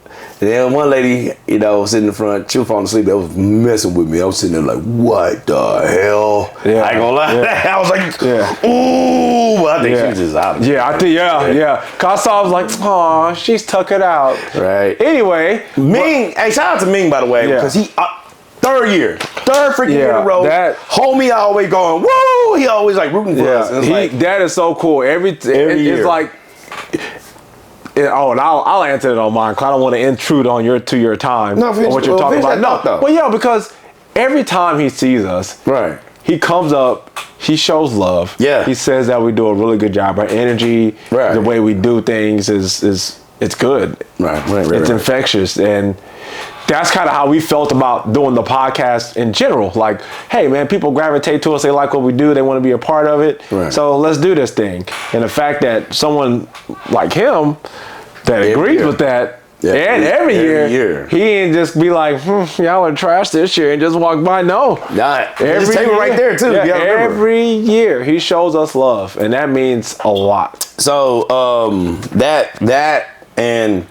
And then one lady, you know, sitting in front, she was falling asleep. That was messing with me. I was sitting there like, what the hell? Yeah. I ain't gonna lie. I was like, ooh. I think she was just out of it. I think, Cause I saw, I was like, aw, she's tuck it out. Right. Anyway. Ming, hey, shout out to Ming, by the way, because he, third freaking year in a row. That homie always going, woo! He always like rooting for us. And that is so cool. Every year. It's like, and I'll answer it on mine because I don't want to intrude on your time. No, on what you're talking about. No, well, because every time he sees us, right, he comes up, he shows love. Yeah, he says that we do a really good job. Our energy, the way we do things is it's good. Right. It's infectious, and that's kind of how we felt about doing the podcast in general. Like, hey, man, people gravitate to us. They like what we do. They want to be a part of it. Right. So let's do this thing. And the fact that someone like him that agrees with that, and every year, he ain't just be like, y'all are trash this year and just walk by. No. Every table right there, too. Yeah, every year he shows us love. And that means a lot. So that and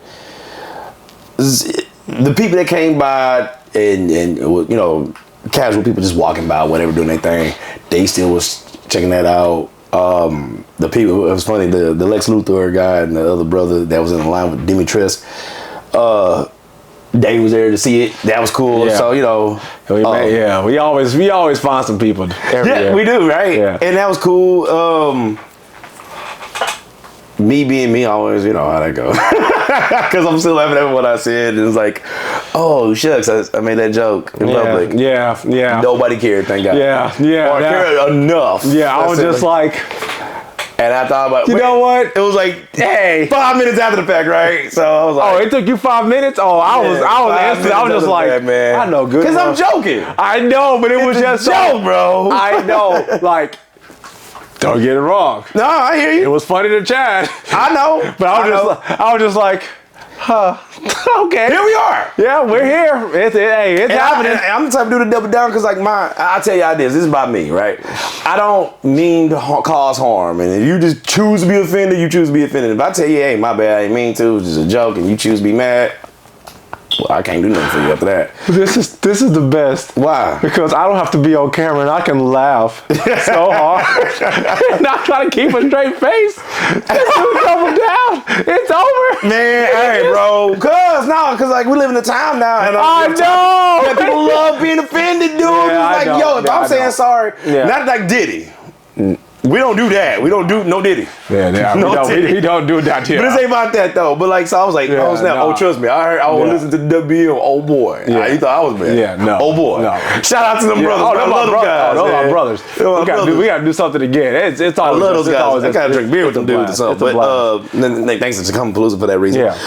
the people that came by and you know, casual people just walking by, whatever, doing their thing, they still was checking that out. The people, it was funny, the Lex Luthor guy and the other brother that was in the line with Demetrius, they was there to see it. That was cool. Yeah. So, you know, we always find some people every year. We do, right? Yeah. And that was cool. Me being me, always, you know how that goes. Because I'm still laughing at what I said. And it's like, oh, shucks, I made that joke in public. Yeah. Nobody cared, thank God. Yeah. Or cared enough. Yeah, I was just like... And I thought about, you know what? It was like, hey, 5 minutes after the fact, right? So I was like, oh, it took you 5 minutes? Oh, I was just like, man. I know good. Because I'm joking. I know, but it was just a joke, bro. I know, like... Don't get it wrong. No, I hear you. It was funny to Chad. I know. But I was just like, huh. Okay. Here we are. Yeah, we're here. It's happening. I'm the type of dude to double down because, like, I'll tell y'all this is about me, right? I don't mean to cause harm. And if you just choose to be offended, you choose to be offended. If I tell you, hey, my bad, I didn't mean to, it was just a joke, and you choose to be mad, well, I can't do nothing for you after that. This is the best. Why? Because I don't have to be on camera and I can laugh so hard. Not trying to keep a straight face. Double down. It's over. Man, hey, bro. Cause like we live in a time now. And I know. That people love being offended, dude. Like, yo, if I'm saying sorry, not like Diddy. We don't do that. We don't do no Diddy. Yeah, we don't do that here. But this ain't about that though. But like, so I was like, oh snap, oh trust me, I will listen to the WM. Oh boy, you thought I was bad. Yeah, no. Oh boy, no. Shout out to them brothers. Oh, those are brothers. We gotta do something again. It's all. I love those guys. I gotta drink beer with them dudes or something. But thanks to Comicpalooza for that reason. Yeah.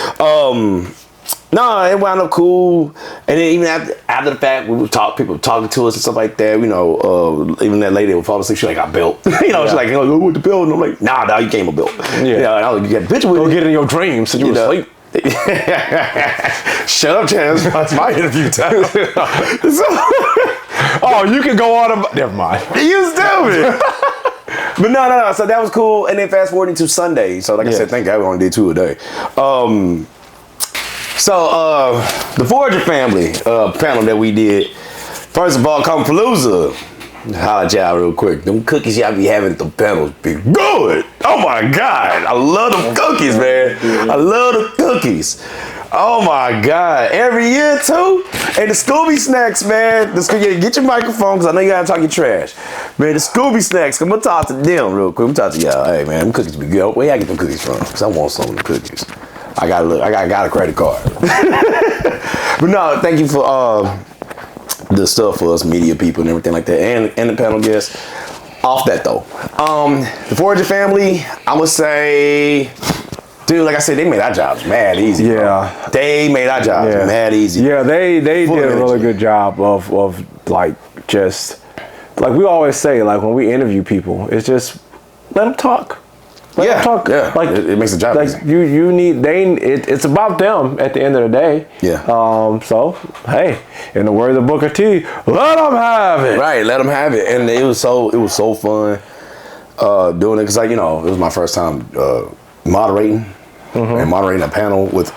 No, it wound up cool, and then even after the fact, people talking to us and stuff like that. You know, even that lady would fall asleep. She's like, "I built." She's like, "Go with the build," and I'm like, "Nah, you came a built." Yeah, and I was like, "You got a bitch with it. Go get in your dreams." So you were asleep. Shut up, Chance. That's my interview time. Oh, you can go on. Never mind. You stupid. But no. So that was cool, and then fast forwarding to Sunday. So like I said, thank God we only did 2 a day. So, the Forager family panel that we did, first of all, Comicpalooza. Holla at y'all real quick. Them cookies y'all be having at the panels be good. Oh my God. I love them cookies, man. I love the cookies. Oh my God. Every year too. And the Scooby Snacks, man. Get your microphone because I know you gotta talk your trash. Man, the Scooby Snacks, I'm gonna talk to them real quick. I'm gonna talk to y'all. Hey man, them cookies be good. Where y'all get them cookies from? Because I want some of the cookies. I got a credit card. But no, thank you for the stuff for us media people and everything like that, and the panel guests. Off that though, the Forager family, I would say, dude, like I said, they made our jobs mad easy. Yeah, bro. They made our jobs mad easy. Yeah, they did a really good job of like just like we always say, like when we interview people, it's just let them talk. Like it makes the job easy. You need it's about them at the end of the day. Yeah. So hey, in the words of Booker T, let them have it. Right, let them have it, and it was so fun doing it because it was my first time moderating and moderating a panel with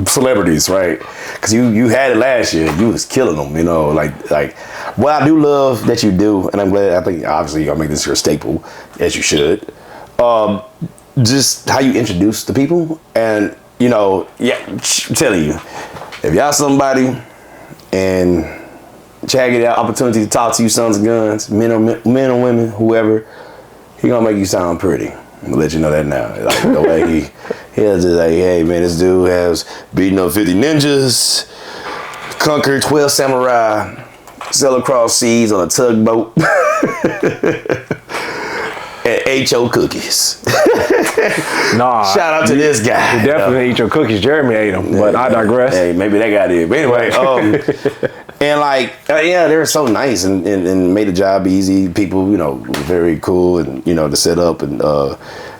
celebrities, right? Because you had it last year, you was killing them, like what I do love that you do, and I'm glad. I think obviously you'll make this your staple, as you should. Just how you introduce the people, and I'm telling you, if y'all somebody and Chad get that opportunity to talk to you sons of guns, men or women, whoever, he gonna make you sound pretty. I'm gonna let you know that now. Like the way he'll just like, hey man, this dude has beaten up 50 ninjas, conquered 12 samurai, sailed across seas on a tugboat, and ate your cookies. Shout out to this guy. He definitely ate your cookies. Jeremy ate them, but I digress. Hey, maybe that guy did. But anyway, and they're so nice and made the job easy. People, very cool, and the setup and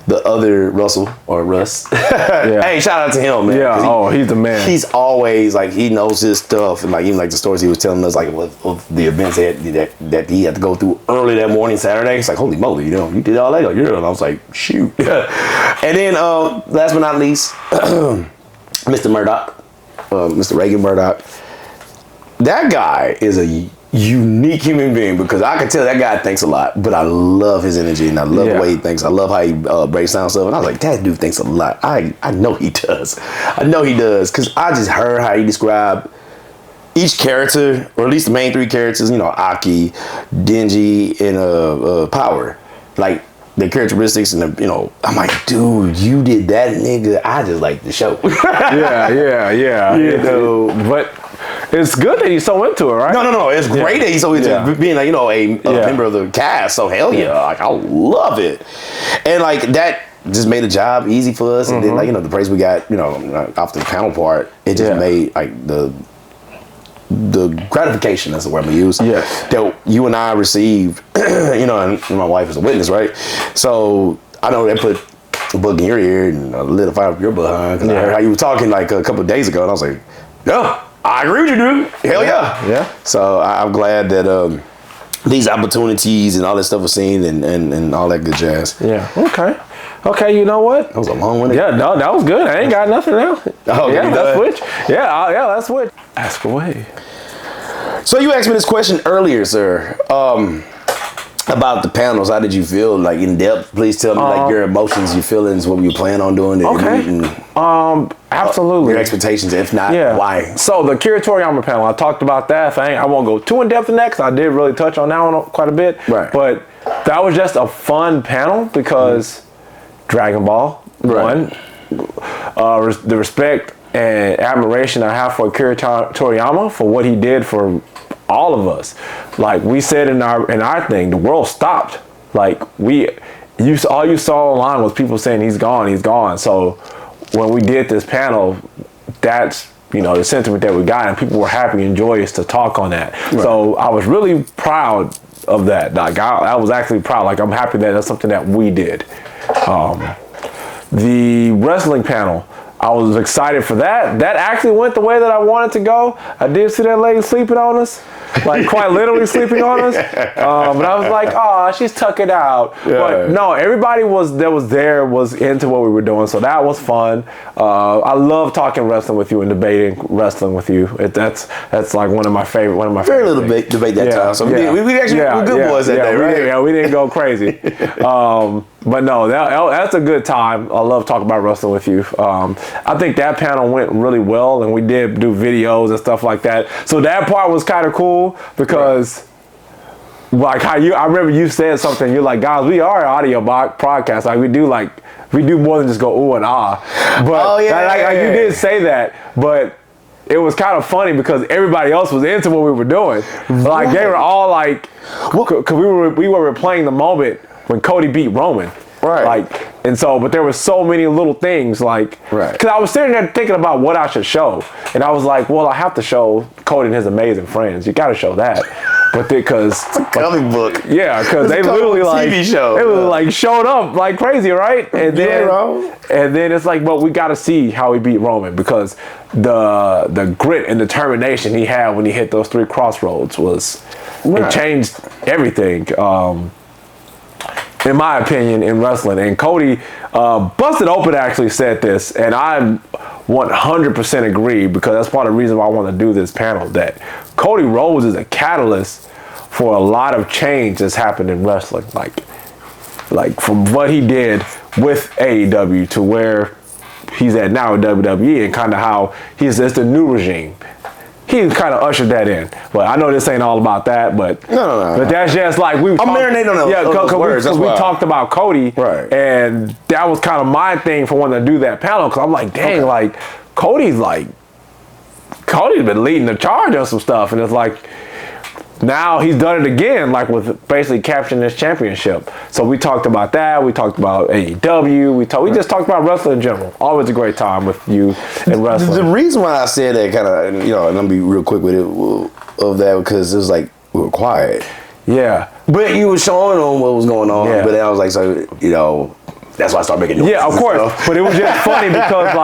the other Russell or Russ. Hey, shout out to him, man. Yeah, he's the man. He's always he knows his stuff, and even the stories he was telling us, of the events that he had to go through early that morning Saturday. It's like, holy moly, you did all that. And I was like, shoot. And then last but not least, Mr. Murdoch, Mr. Reagan Murdoch. That guy is a unique human being because I can tell that guy thinks a lot, but I love his energy and I love the way he thinks. I love how he breaks down stuff, and I was like, that dude thinks a lot. I know he does. I know he does because I just heard how he described each character, or at least the main three characters. Aki, Denji, and Power. Like the characteristics and I'm like, dude, you did that, nigga. I just like the show. But it's good that he's so into it, right? No. It's great that he's so into being a member of the cast. So hell yeah, I love it, and that just made the job easy for us. And then the praise we got, off the panel part, it just made the gratification, that's the word I'm gonna use, that you and I received, and my wife is a witness, right? So I know they put a book in your ear and lit a fire up your behind, because I heard how you were talking a couple of days ago, and I was like, no, I agree with you, dude. Hell yeah. So I'm glad that these opportunities and all that stuff was seen and all that good jazz. Yeah. Okay, you know what? That was a long one. Yeah, no, that was good. I ain't got nothing else. Oh, yeah, let's switch. Yeah, let's switch. Ask away. So you asked me this question earlier, sir, about the panels. How did you feel, in depth? Please tell me, your emotions, your feelings, what you plan on doing. Absolutely. Your expectations, if not, why? So the Kira Toriyama panel, I talked about that thing. I won't go too in depth in that because I did really touch on that one quite a bit. Right. But that was just a fun panel because Dragon Ball, one, the respect and admiration I have for Akira Toriyama for what he did for all of us. Like we said in our thing, the world stopped. All you saw online was people saying he's gone. So when we did this panel, that's the sentiment that we got, and people were happy and joyous to talk on that. Right. So I was really proud of that. I was actually proud. I'm happy that that's something that we did. The wrestling panel, I was excited for that. That actually went the way that I wanted to go. I did see that lady sleeping on us, quite literally sleeping on us. But I was like, oh, she's tucking out. Yeah. But no, everybody was into what we were doing, so that was fun. I love talking wrestling with you and debating wrestling with you. That's one of my favorite. Very little debate that time. So we actually were good boys that day, right? We didn't go crazy. But no, that's a good time. I love talking about wrestling with you. I think that panel went really well, and we did do videos and stuff like that. So that part was kind of cool because, I remember you said something. You're like, guys, we are an audio podcast. We do more than just go ooh and ah. But you did say that, but it was kind of funny because everybody else was into what we were doing. They were all because we were replaying the moment when Cody beat Roman. Right. But there were so many little things because I was sitting there thinking about what I should show. And I was like, well, I have to show Cody and his amazing friends. You got to show that. but because comic book. Yeah, because they literally like TV show. They was like showed up like crazy, right? And then it's like, well, we got to see how he beat Roman because the grit and determination he had when he hit those 3 crossroads it changed everything. In my opinion, in wrestling. And Cody, Busted Open actually said this, and I 100% agree because that's part of the reason why I want to do this panel, that Cody Rhodes is a catalyst for a lot of change that's happened in wrestling. Like from what he did with AEW to where he's at now with WWE and kind of how it's the new regime. He kind of ushered that in. But I know this ain't all about that, but no. But that's just like I'm marinating on those words. We talked about Cody, right? And that was kind of my thing for wanting to do that panel because I'm like, dang, like Cody's been leading the charge on some stuff, and it's like now he's done it again, like with basically capturing this championship. So we talked about that. We talked about AEW. We just talked about wrestling in general. Always a great time with you and wrestling. The reason why I said that kind of, and I'm gonna be real quick with it of that because it was like we were quiet. Yeah, but you were showing them what was going on. Yeah. But then I was like, so that's why I started making noises. Yeah, of course. But it was just funny because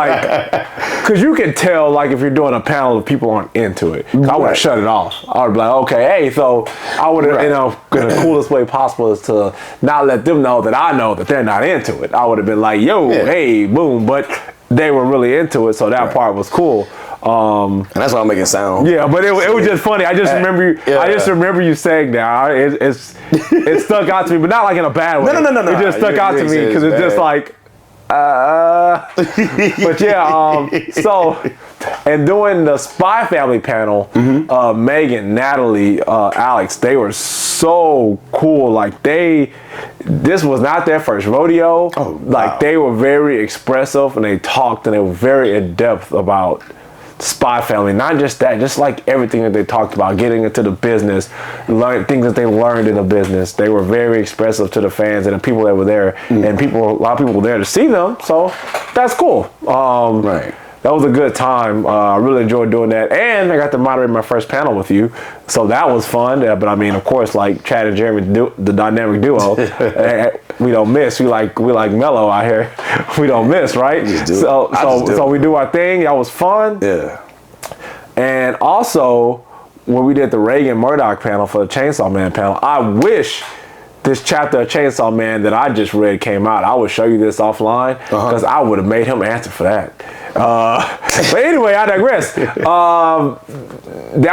you can tell like if you're doing a panel if people aren't into it. I would have shut it off. I would be like, okay, hey, so I would have, in the coolest way possible is to not let them know that I know that they're not into it. I would have been like, yo, hey, boom. But they were really into it, so that part was cool. And that's why I'm making sound. Yeah, but it was just funny. I just remember you saying that. It stuck out to me, but not like in a bad way. No. It just stuck out to me because it's just like, but yeah. So, and doing the Spy Family panel, Megan, Natalie, Alex, they were so cool. Like this was not their first rodeo. Oh, wow. They were very expressive and they talked and they were very in depth about Spy Family. Not just that, just like everything that they talked about, getting into the business, things that they learned in the business. They were very expressive to the fans and the people that were there, and a lot of people were there to see them. So that's cool. Right. That was a good time. I really enjoyed doing that, and I got to moderate my first panel with you, so that was fun. But I mean, of course, like Chad and Jeremy, the dynamic duo, we don't miss. We like Mello out here. We don't miss, right? So we do our thing. That was fun. Yeah. And also, when we did the Reagan Murdoch panel for the Chainsaw Man panel, I wish this chapter of Chainsaw Man that I just read came out. I would show you this offline because I would have made him answer for that. But anyway, I digress. That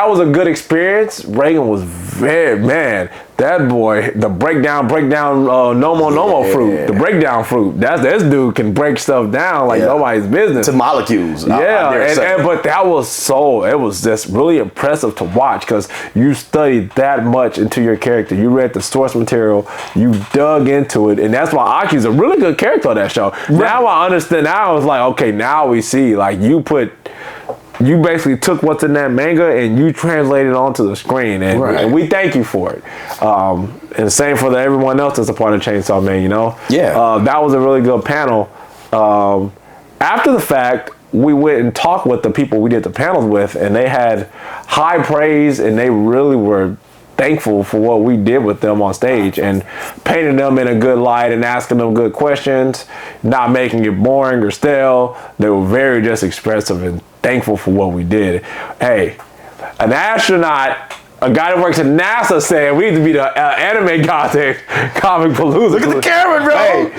was a good experience. Reagan was that boy, the breakdown, no more fruit. The breakdown fruit. This dude can break stuff down like nobody's business. To molecules. Yeah, but it was just really impressive to watch because you studied that much into your character. You read the source material, you dug into it, and that's why Aki's a really good character on that show. Right. Now I understand. Now I was like, okay, now we see, like you basically took what's in that manga and you translated it onto the screen, and we thank you for it. And same for everyone else that's a part of Chainsaw Man, Yeah. That was a really good panel. After the fact, we went and talked with the people we did the panels with, and they had high praise, and they really were thankful for what we did with them on stage and painting them in a good light and asking them good questions, not making it boring or stale. They were very just expressive and thankful for what we did. Hey, an astronaut, a guy that works at NASA said we need to be the anime gods at Comicpalooza. Look at the camera, bro.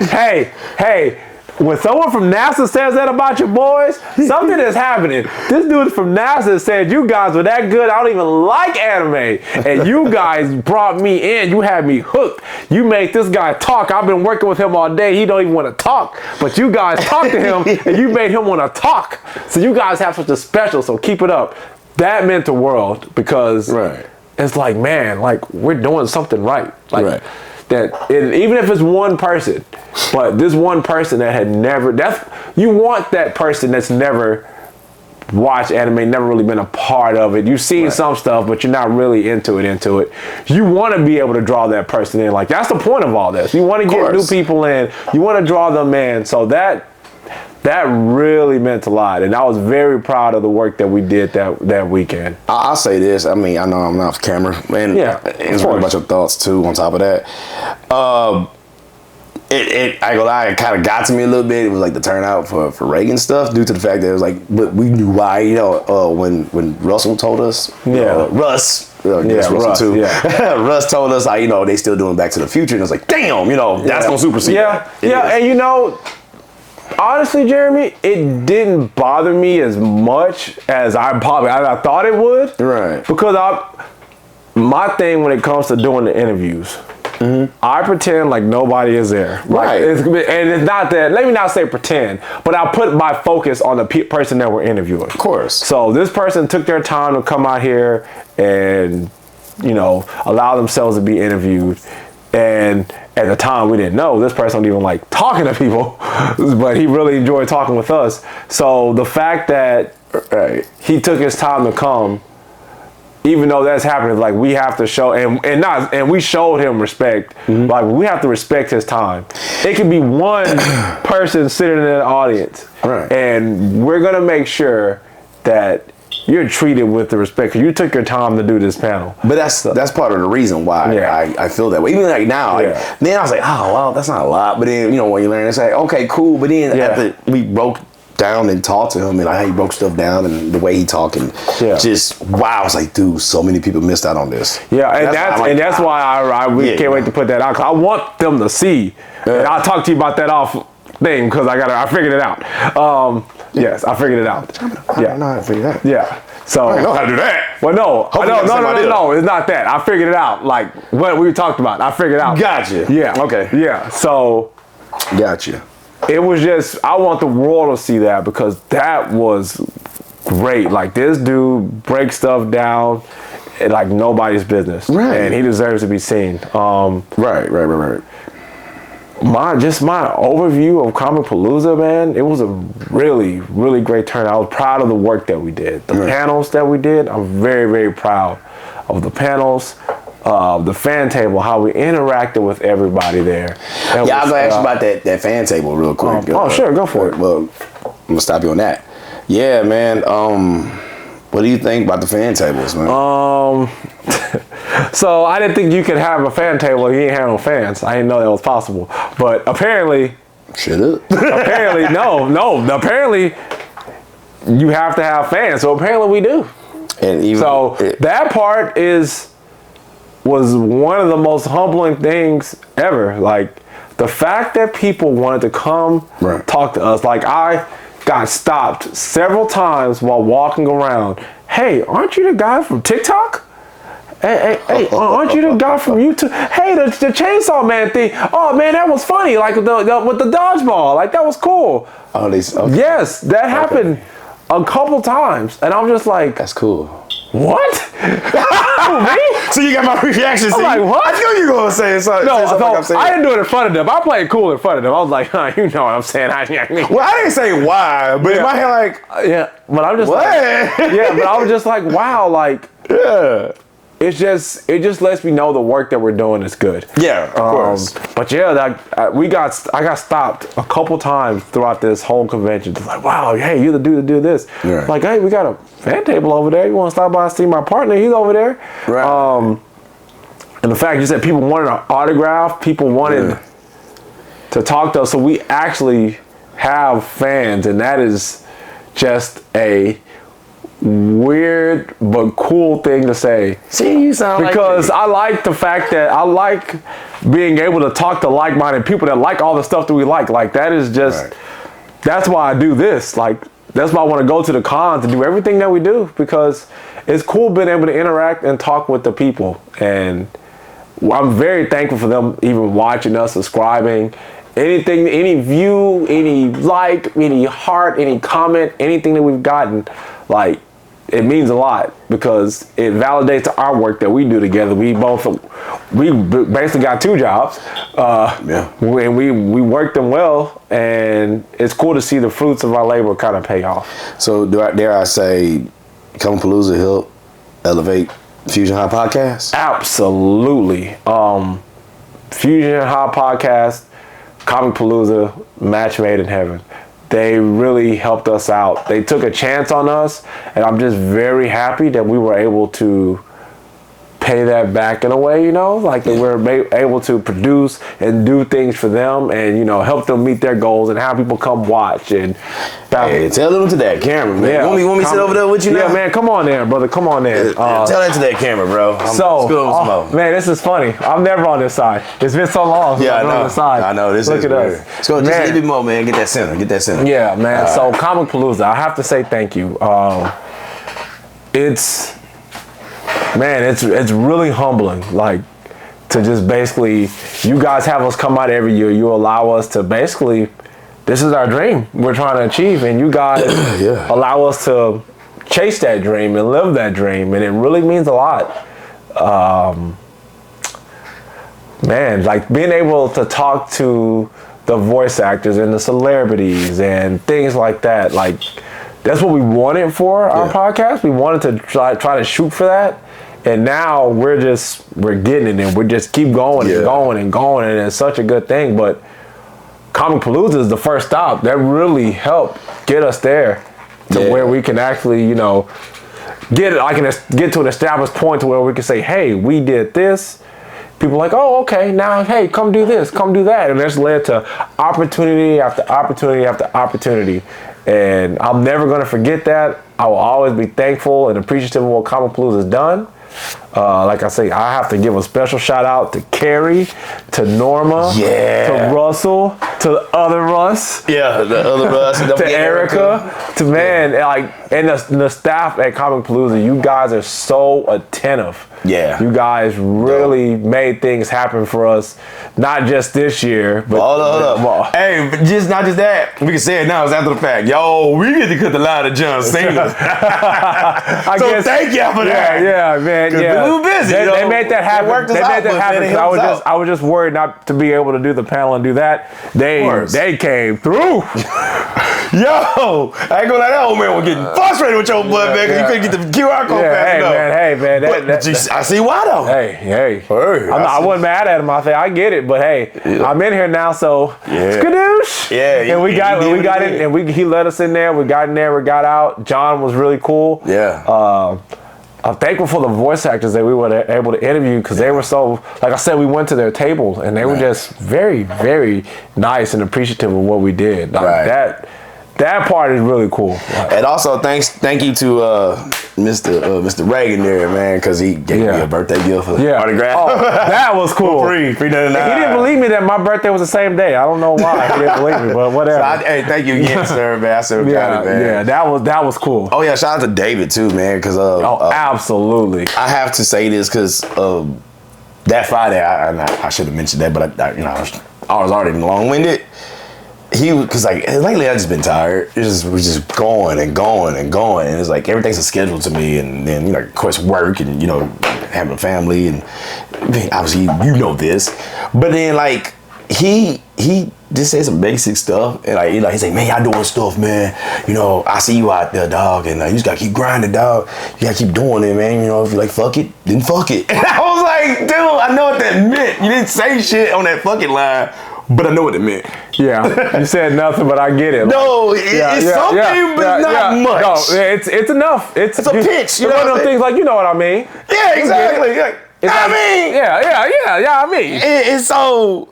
Hey. When someone from NASA says that about your boys, something is happening. This dude from NASA said you guys were that good, I don't even like anime. And you guys brought me in. You had me hooked. You made this guy talk. I've been working with him all day. He don't even want to talk. But you guys talked to him and you made him want to talk. So you guys have such a special, so keep it up. That meant the world because it's like, man, like we're doing something right. Like that, even if it's one person, but this one person that had never, you want that person that's never watched anime, never really been a part of it. You've seen some stuff, but you're not really into it. You want to be able to draw that person in. Like, that's the point of all this. You want to get new people in. You want to draw them in. So that that really meant a lot, and I was very proud of the work that we did that weekend. I'll say this. I mean, I know I'm not off camera, and it's really about your thoughts too. On top of that, I ain't gonna lie, it kind of got to me a little bit. It was like the turnout for Reagan stuff, due to the fact that it was like, but we knew why. You know, when Russell told us, Russ. Russ too. Yeah. Russ told us how, you know, they still doing Back to the Future, and it's like, damn, you know, that's gonna supersede. And you know, honestly, Jeremy, it didn't bother me as much as I thought it would. Right. Because my thing when it comes to doing the interviews, I pretend like nobody is there. Right. And it's not that, let me not say pretend, but I put my focus on the person that we're interviewing. Of course. So this person took their time to come out here and, you know, allow themselves to be interviewed. And at the time, we didn't know this person didn't even like talking to people, but he really enjoyed talking with us. So the fact that he took his time to come, even though that's happening, like we have to show and we showed him respect. Like we have to respect his time. It could be one person sitting in the audience, and we're gonna make sure that you're treated with the respect because you took your time to do this panel. But that's part of the reason why I feel that way. Even like now, then I was like, oh wow, that's not a lot. But then, you know, when you learn, it's like, okay, cool. But then after we broke down and talked to him, and like how he broke stuff down and the way he talked, and just wow, I was like, dude, so many people missed out on this. Yeah, and that's why we can't wait to put that out, because I want them to see. And I'll talk to you about that off thing because I figured it out. Yes, I figured it out. I don't know how to figure that. Yeah. So I don't know how to do that. Well, no, it's not that. I figured it out. Like what we talked about, I figured out. Gotcha. Yeah. Okay. Yeah. So. Gotcha. It was just, I want the world to see that because that was great. Like this dude breaks stuff down like nobody's business, and he deserves to be seen. Right. My overview of Comicpalooza, man, it was a really, really great turnout. I was proud of the work that we did. The panels that we did, I'm very, very proud of the panels. The fan table, how we interacted with everybody there. I was gonna ask you about that fan table real quick. Sure, go for it. Well, I'm gonna stop you on that. Yeah, man. What do you think about the fan tables, man? So I didn't think you could have a fan table if you didn't have no fans. I didn't know that was possible, but apparently, apparently you have to have fans. So apparently we do. And even that part was one of the most humbling things ever. Like the fact that people wanted to come talk to us. Like I got stopped several times while walking around. Hey, aren't you the guy from TikTok? Hey, aren't you the guy from YouTube? Hey, the Chainsaw Man thing. Oh man, that was funny. Like with the dodgeball. Like that was cool. Yes, that happened a couple times, and I'm just like, that's cool. What? Me? So you got my reaction. I'm like, what? I knew you were gonna say something. No, I didn't do it in front of them. I played cool in front of them. I was like, you know what I'm saying? Well, I didn't say why, but in my head, like, but I'm just what? But I was just like, wow, like, it just lets me know the work that we're doing is good. Yeah, of course. But I got stopped a couple times throughout this whole convention. It's like, wow, hey, you're the dude to do this. Yeah. Like, hey, we got a fan table over there. You want to stop by and see my partner? He's over there. Right. And the fact you said people wanted an autograph, people wanted to talk to us. So we actually have fans, and that is just a weird but cool thing to say. See, you sound because I like the fact that I like being able to talk to like-minded people that like all the stuff that we like. Like that is just that's why I do this. Like that's why I want to go to the con to do everything that we do, because it's cool being able to interact and talk with the people. And I'm very thankful for them even watching us, subscribing. Anything, any view, any like, any heart, any comment, anything that we've gotten, like, it means a lot because it validates the artwork that we do together. We basically got two jobs, and we work them well, and it's cool to see the fruits of our labor kind of pay off. So dare I say, Comicpalooza help elevate Fusion-Haa podcast? Absolutely. Fusion-Haa podcast, Comicpalooza, match made in heaven. they really helped us out. They took a chance on us, and I'm just very happy that we were able to pay that back in a way, you know, like that we're able to produce and do things for them and, you know, help them meet their goals and have people come watch. And hey, tell them to that camera, man. Yeah, you want me to sit over there with you now? Yeah, man, come on there, brother. Come on there. Tell that to that camera, bro. Man, this is funny. I'm never on this side. It's been so long since I've been on this side. I know. Look at weird. us. Let's go just a little bit more, man. Get that center. Yeah, man. So Comicpalooza, I have to say thank you. It's really humbling, like, to just basically, you guys have us come out every year. You allow us to basically, this is our dream we're trying to achieve, and you guys allow us to chase that dream and live that dream, and it really means a lot. Man, like being able to talk to the voice actors and the celebrities and things like that, like, that's what we wanted for our podcast. We wanted to try to shoot for that. And now we're getting it, and we just keep going and going and going, and it's such a good thing. But Comicpalooza is the first stop that really helped get us there to where we can actually, you know, get to an established point to where we can say, hey, we did this. People are like, oh, okay, now, hey, come do this, come do that. And that's led to opportunity after opportunity after opportunity. And I'm never going to forget that. I will always be thankful and appreciative of what Comicpalooza has done. Like I say, I have to give a special shout out to Carrie, to Norma, to Russell, to the other Russ, the other Russ, to Erica, to and the staff at Comicpalooza. You guys are so attentive. Yeah, you guys really made things happen for us, not just this year, but hold up. Hey, but not just that. We can say it now. It's after the fact. Yo, we get to cut the line of John Cena. So thank y'all for that. Yeah, man. Yeah, we were busy. They made that happen. They made that happen because I was just worried not to be able to do the panel and do that. They came through. Yo, I ain't gonna let that old man was getting frustrated with your butt, man, because you couldn't get the QR code fast enough. Hey, man. I see why though. Hey. I wasn't mad at him. I say I get it, but hey, I'm in here now, so skadoosh. Yeah, and we got it, and he let us in there. We got in there, we got out. John was really cool. Yeah. I'm thankful for the voice actors that we were able to interview because they were so, like I said, we went to their table and they were just very, very nice and appreciative of what we did. Like that part is really cool. And also thank you to Mr. Reagan there, man, because he gave me a birthday gift for autograph. Oh, that was cool. Free $3.99. He didn't believe me that my birthday was the same day. I don't know why he didn't believe me, but whatever. So hey, thank you again, sir, man. I still got it, man. Yeah, that was cool. Oh yeah, shout out to David too, man, because absolutely. I have to say this because that Friday, I should have mentioned that, but I was already long-winded. Because like lately I've just been tired. We're just going and going and going, and it's like everything's a schedule to me. And then of course work and having a family and obviously you know this, but then like he just said some basic stuff and like he's like, man, y'all doing stuff, man. I see you out there, dog, and you just gotta keep grinding, dog. You gotta keep doing it, man. If you like fuck it, then fuck it. And I was like, dude, I know what that meant. You didn't say shit on that fucking line. But I know what it meant. Yeah, you said nothing, but I get it. No, it's something, but not much. No, it's enough. It's a pitch. It's one of those things like, you know what I mean. Yeah, exactly. I mean. It's so,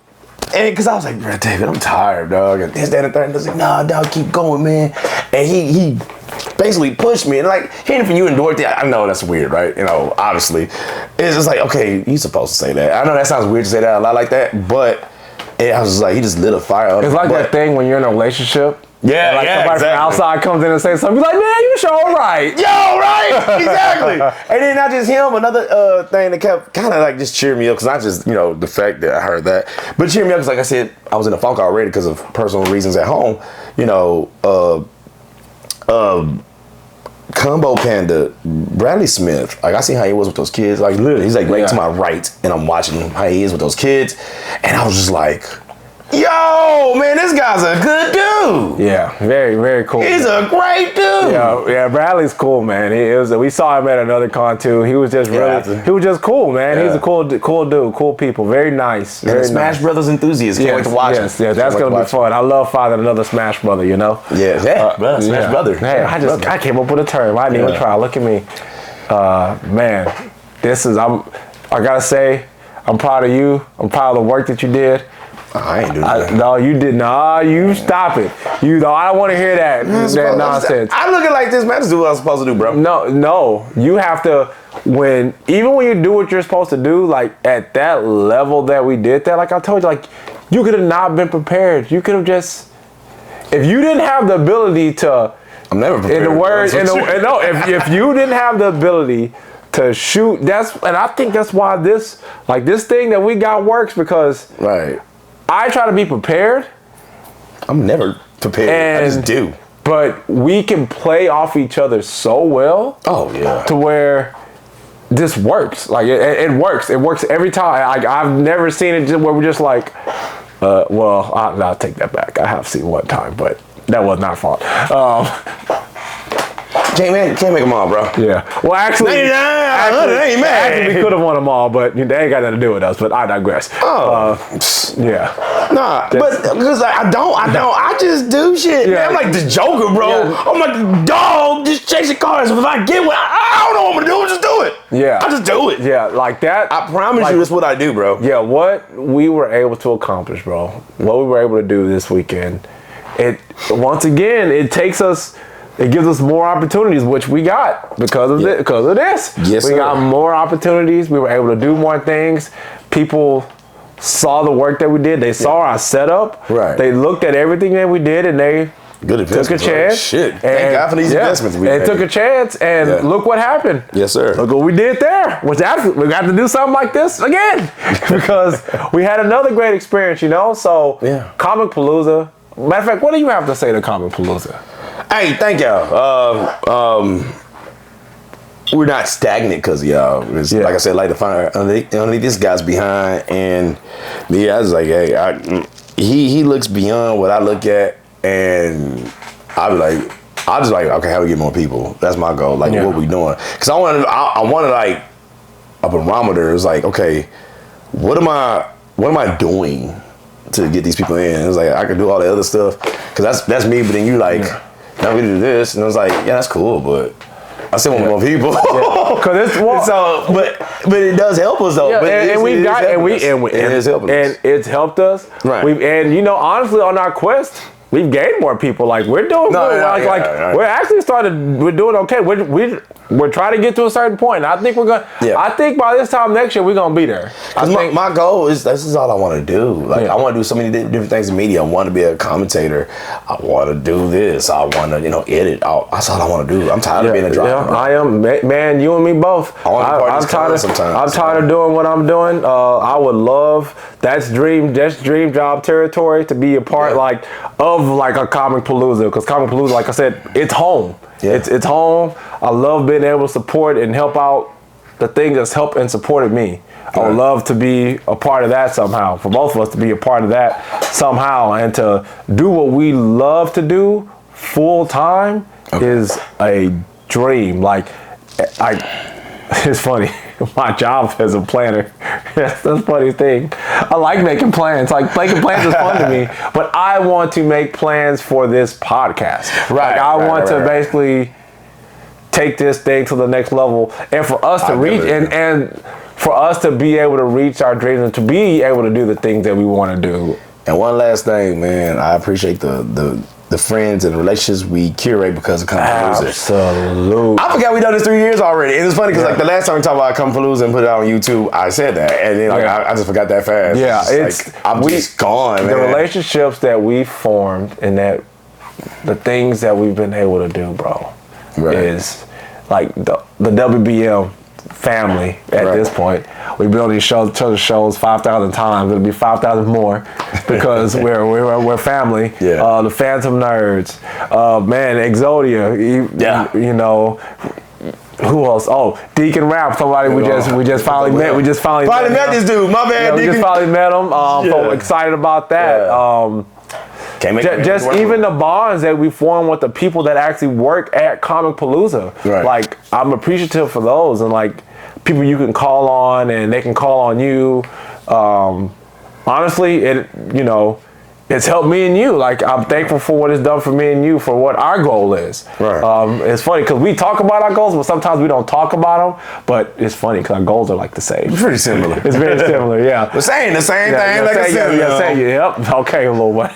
and because I was like, bro, David, I'm tired, dog. And this, that, and the third. And I was like, nah, dog, keep going, man. And he basically pushed me. And like, hearing from you and Dorothy, I know that's weird, right? Obviously. It's just like, okay, you're supposed to say that. I know that sounds weird to say that a lot like that, but I was just like, he just lit a fire up. It's like that thing when you're in a relationship. Yeah, like somebody from outside comes in and says something, you're like, man, you sure right. Yo, right? Exactly. And then not just him, another thing that kept kind of like just cheering me up, because not just, the fact that I heard that, but cheering me up because, like I said, I was in a funk already because of personal reasons at home. Combo Panda, Bradley Smith, like I see how he was with those kids. Like literally, he's like right to my right, and I'm watching him how he is with those kids, and I was just like, Yo, man, this guy's a good dude. Yeah, very, very cool. He's a great dude. Yeah, Bradley's cool, man. We saw him at another con too. He was just he was just cool, man. He's a cool dude, cool people, very nice. Very Smash Brothers enthusiast. Can't wait to watch him. Yeah, that's gonna be fun. I love finding another Smash brother, you know. Yeah, Smash brother. Hey, I came up with a term. I didn't even try. Look at me, man. I gotta say, I'm proud of you. I'm proud of the work that you did. I ain't doing that. No, you did not. You stop it. I don't want to hear that nonsense. I'm looking like this, man. Just do what I'm supposed to do, bro. No. You have to, even when you do what you're supposed to do, like at that level that we did that, like I told you, like you could have not been prepared. You could have just, if you didn't have the ability to, I'm never prepared. If you didn't have the ability to shoot, and I think that's why this thing that we got works, because I try to be prepared. I'm never prepared. I just do. But we can play off each other so well. Oh yeah. To where this works. Like it works. It works every time. I've never seen it where we're just like, I'll take that back. I have seen one time, but that was not fault. Can't make them all, bro. Yeah. Well, actually, we could have won them all, but they ain't got nothing to do with us. But I digress. Yeah. Nah, but because I just do shit. Yeah. Man, I'm like the Joker, bro. Yeah. I'm like the dog just chasing cars. If I get one, I don't know what I'm gonna do. Just do it. Yeah. I just do it. Yeah, like that. I promise you, that's what I do, bro. Yeah. What we were able to accomplish, bro. What we were able to do this weekend. It takes us. It gives us more opportunities, which we got because of this. Yes, we got more opportunities. We were able to do more things. People saw the work that we did. They saw our setup. Right. They looked at everything that we did, and they took a chance. Shit. Thank God for these investments we made. They took a chance, and look what happened. Yes, sir. Look what we did there. We got to do something like this again because we had another great experience, you know? So, Comicpalooza. Matter of fact, what do you have to say to Comicpalooza? Hey, thank y'all. We're not stagnant because of y'all. Like I said, light the fire underneath this guy's behind, and me, I was like, hey, he looks beyond what I look at, and I just like, okay, how we get more people? That's my goal. Like, what we doing? Because I wanted like a barometer. It's like, okay, what am I doing to get these people in? It was like I could do all the other stuff because that's me, but then you like. Now we do this, and I was like, yeah, that's cool, but I still want more people. But it does help us though. Yeah, it's helped us. Right. And honestly, on our quest, we've gained more people. Like we're doing we're actually we're doing okay. We're trying to get to a certain point. And I think I think by this time next year we're gonna be there. My goal is this is all I want to do. Like I want to do so many different things in media. I want to be a commentator. I want to do this. I want to edit. That's all I want to do. I'm tired of being a driver. Yeah, I am, man. You and me both. I'm tired of doing what I'm doing. I would love that's dream job territory to be a part of a Comicpalooza, because Comicpalooza, like I said, it's home. Yeah. It's home. I love being able to support and help out the thing that's helped and supported me. I would love to be a part of that somehow, for both of us to be a part of that somehow, and to do what we love to do full time is a dream. It's funny. My job as a planner, that's the funny thing. I like making plans. Like making plans is fun to me, but I want to make plans for this podcast. Right. I want to basically take this thing to the next level, and for us to reach and for us to be able to reach our dreams and to be able to do the things that we want to do. And one last thing, man, I appreciate the friends and relationships we curate because of Comicpalooza. Absolutely. I forgot we done this 3 years already. And it's funny because the last time we talked about Comicpalooza and put it out on YouTube, I said that. And then I just forgot that fast. Yeah, I'm just gone, man. The relationships that we formed and that the things that we've been able to do, bro, is like the WBM family at this point. We've been on these shows 5,000 times. It'll be 5,000 more because we're family. Yeah. The Phantom Nerds, man, Exodia. Who else? Oh, Deacon Rap, somebody we just finally met. We just finally met this dude. My bad, we just finally met him. So excited about that. Just even the bonds that we form with the people that actually work at Comicpalooza. Right. Like, I'm appreciative for those, and like people you can call on and they can call on you. Honestly, it's helped me and you. Like, I'm thankful for what it's done for me and you, for what our goal is. Right. It's funny because we talk about our goals, but sometimes we don't talk about them. But it's funny because our goals are like the same. It's pretty similar. It's very similar, yeah. We're saying the same thing, like I said. Yep. Okay, little boy.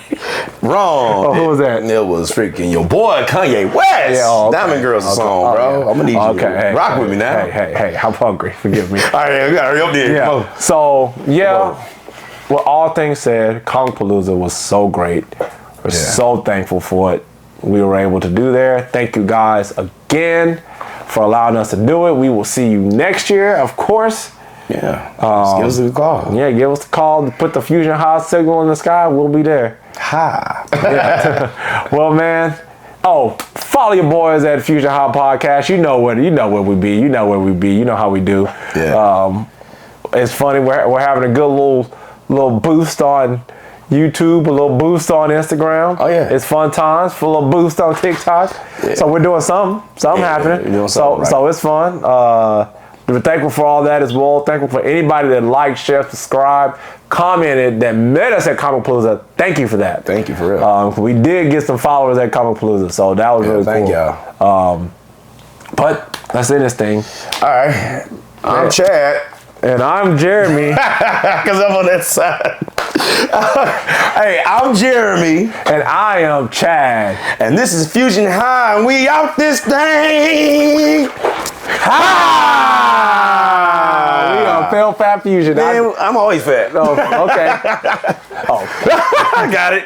Wrong. Oh, who was that? It was freaking your boy Kanye West. Yeah, okay. Diamond Girl's a song, bro. Yeah. I'm gonna need you to rock with me now. Hey, I'm hungry. Forgive me. All right, we gotta hurry up there. Yeah. So, with all things said, Comicpalooza was so great. We're so thankful for it. We were able to do there. Thank you guys again for allowing us to do it. We will see you next year, of course. Yeah. Just give us a call. Yeah, give us a call. Put the Fusion-Haa signal in the sky. We'll be there. Ha. Yeah. Well, man. Oh, follow your boys at FusionHaa Podcast. You know where we be. You know where we be. You know how we do. Yeah. It's funny. We're having a good little boost on YouTube, a little boost on Instagram. Oh yeah, it's fun times. For a little boost on TikTok. Yeah. So we're doing something happening. Doing so it's fun. We're thankful for all that as well. Thankful for anybody that liked, shared, subscribed, commented, that met us at Comicpalooza. Thank you for that. Thank you for real. We did get some followers at Comicpalooza, so that was really thank cool. Thank y'all. But let's end this thing. All right. I'm Chad. And I'm Jeremy. Because I'm on that side. Hey, I'm Jeremy. And I am Chad. And this is Fusion-Haa, and we out this thing. Ha! We are Fell Fat Fusion. Man, I'm always fat. Oh, okay. I got it.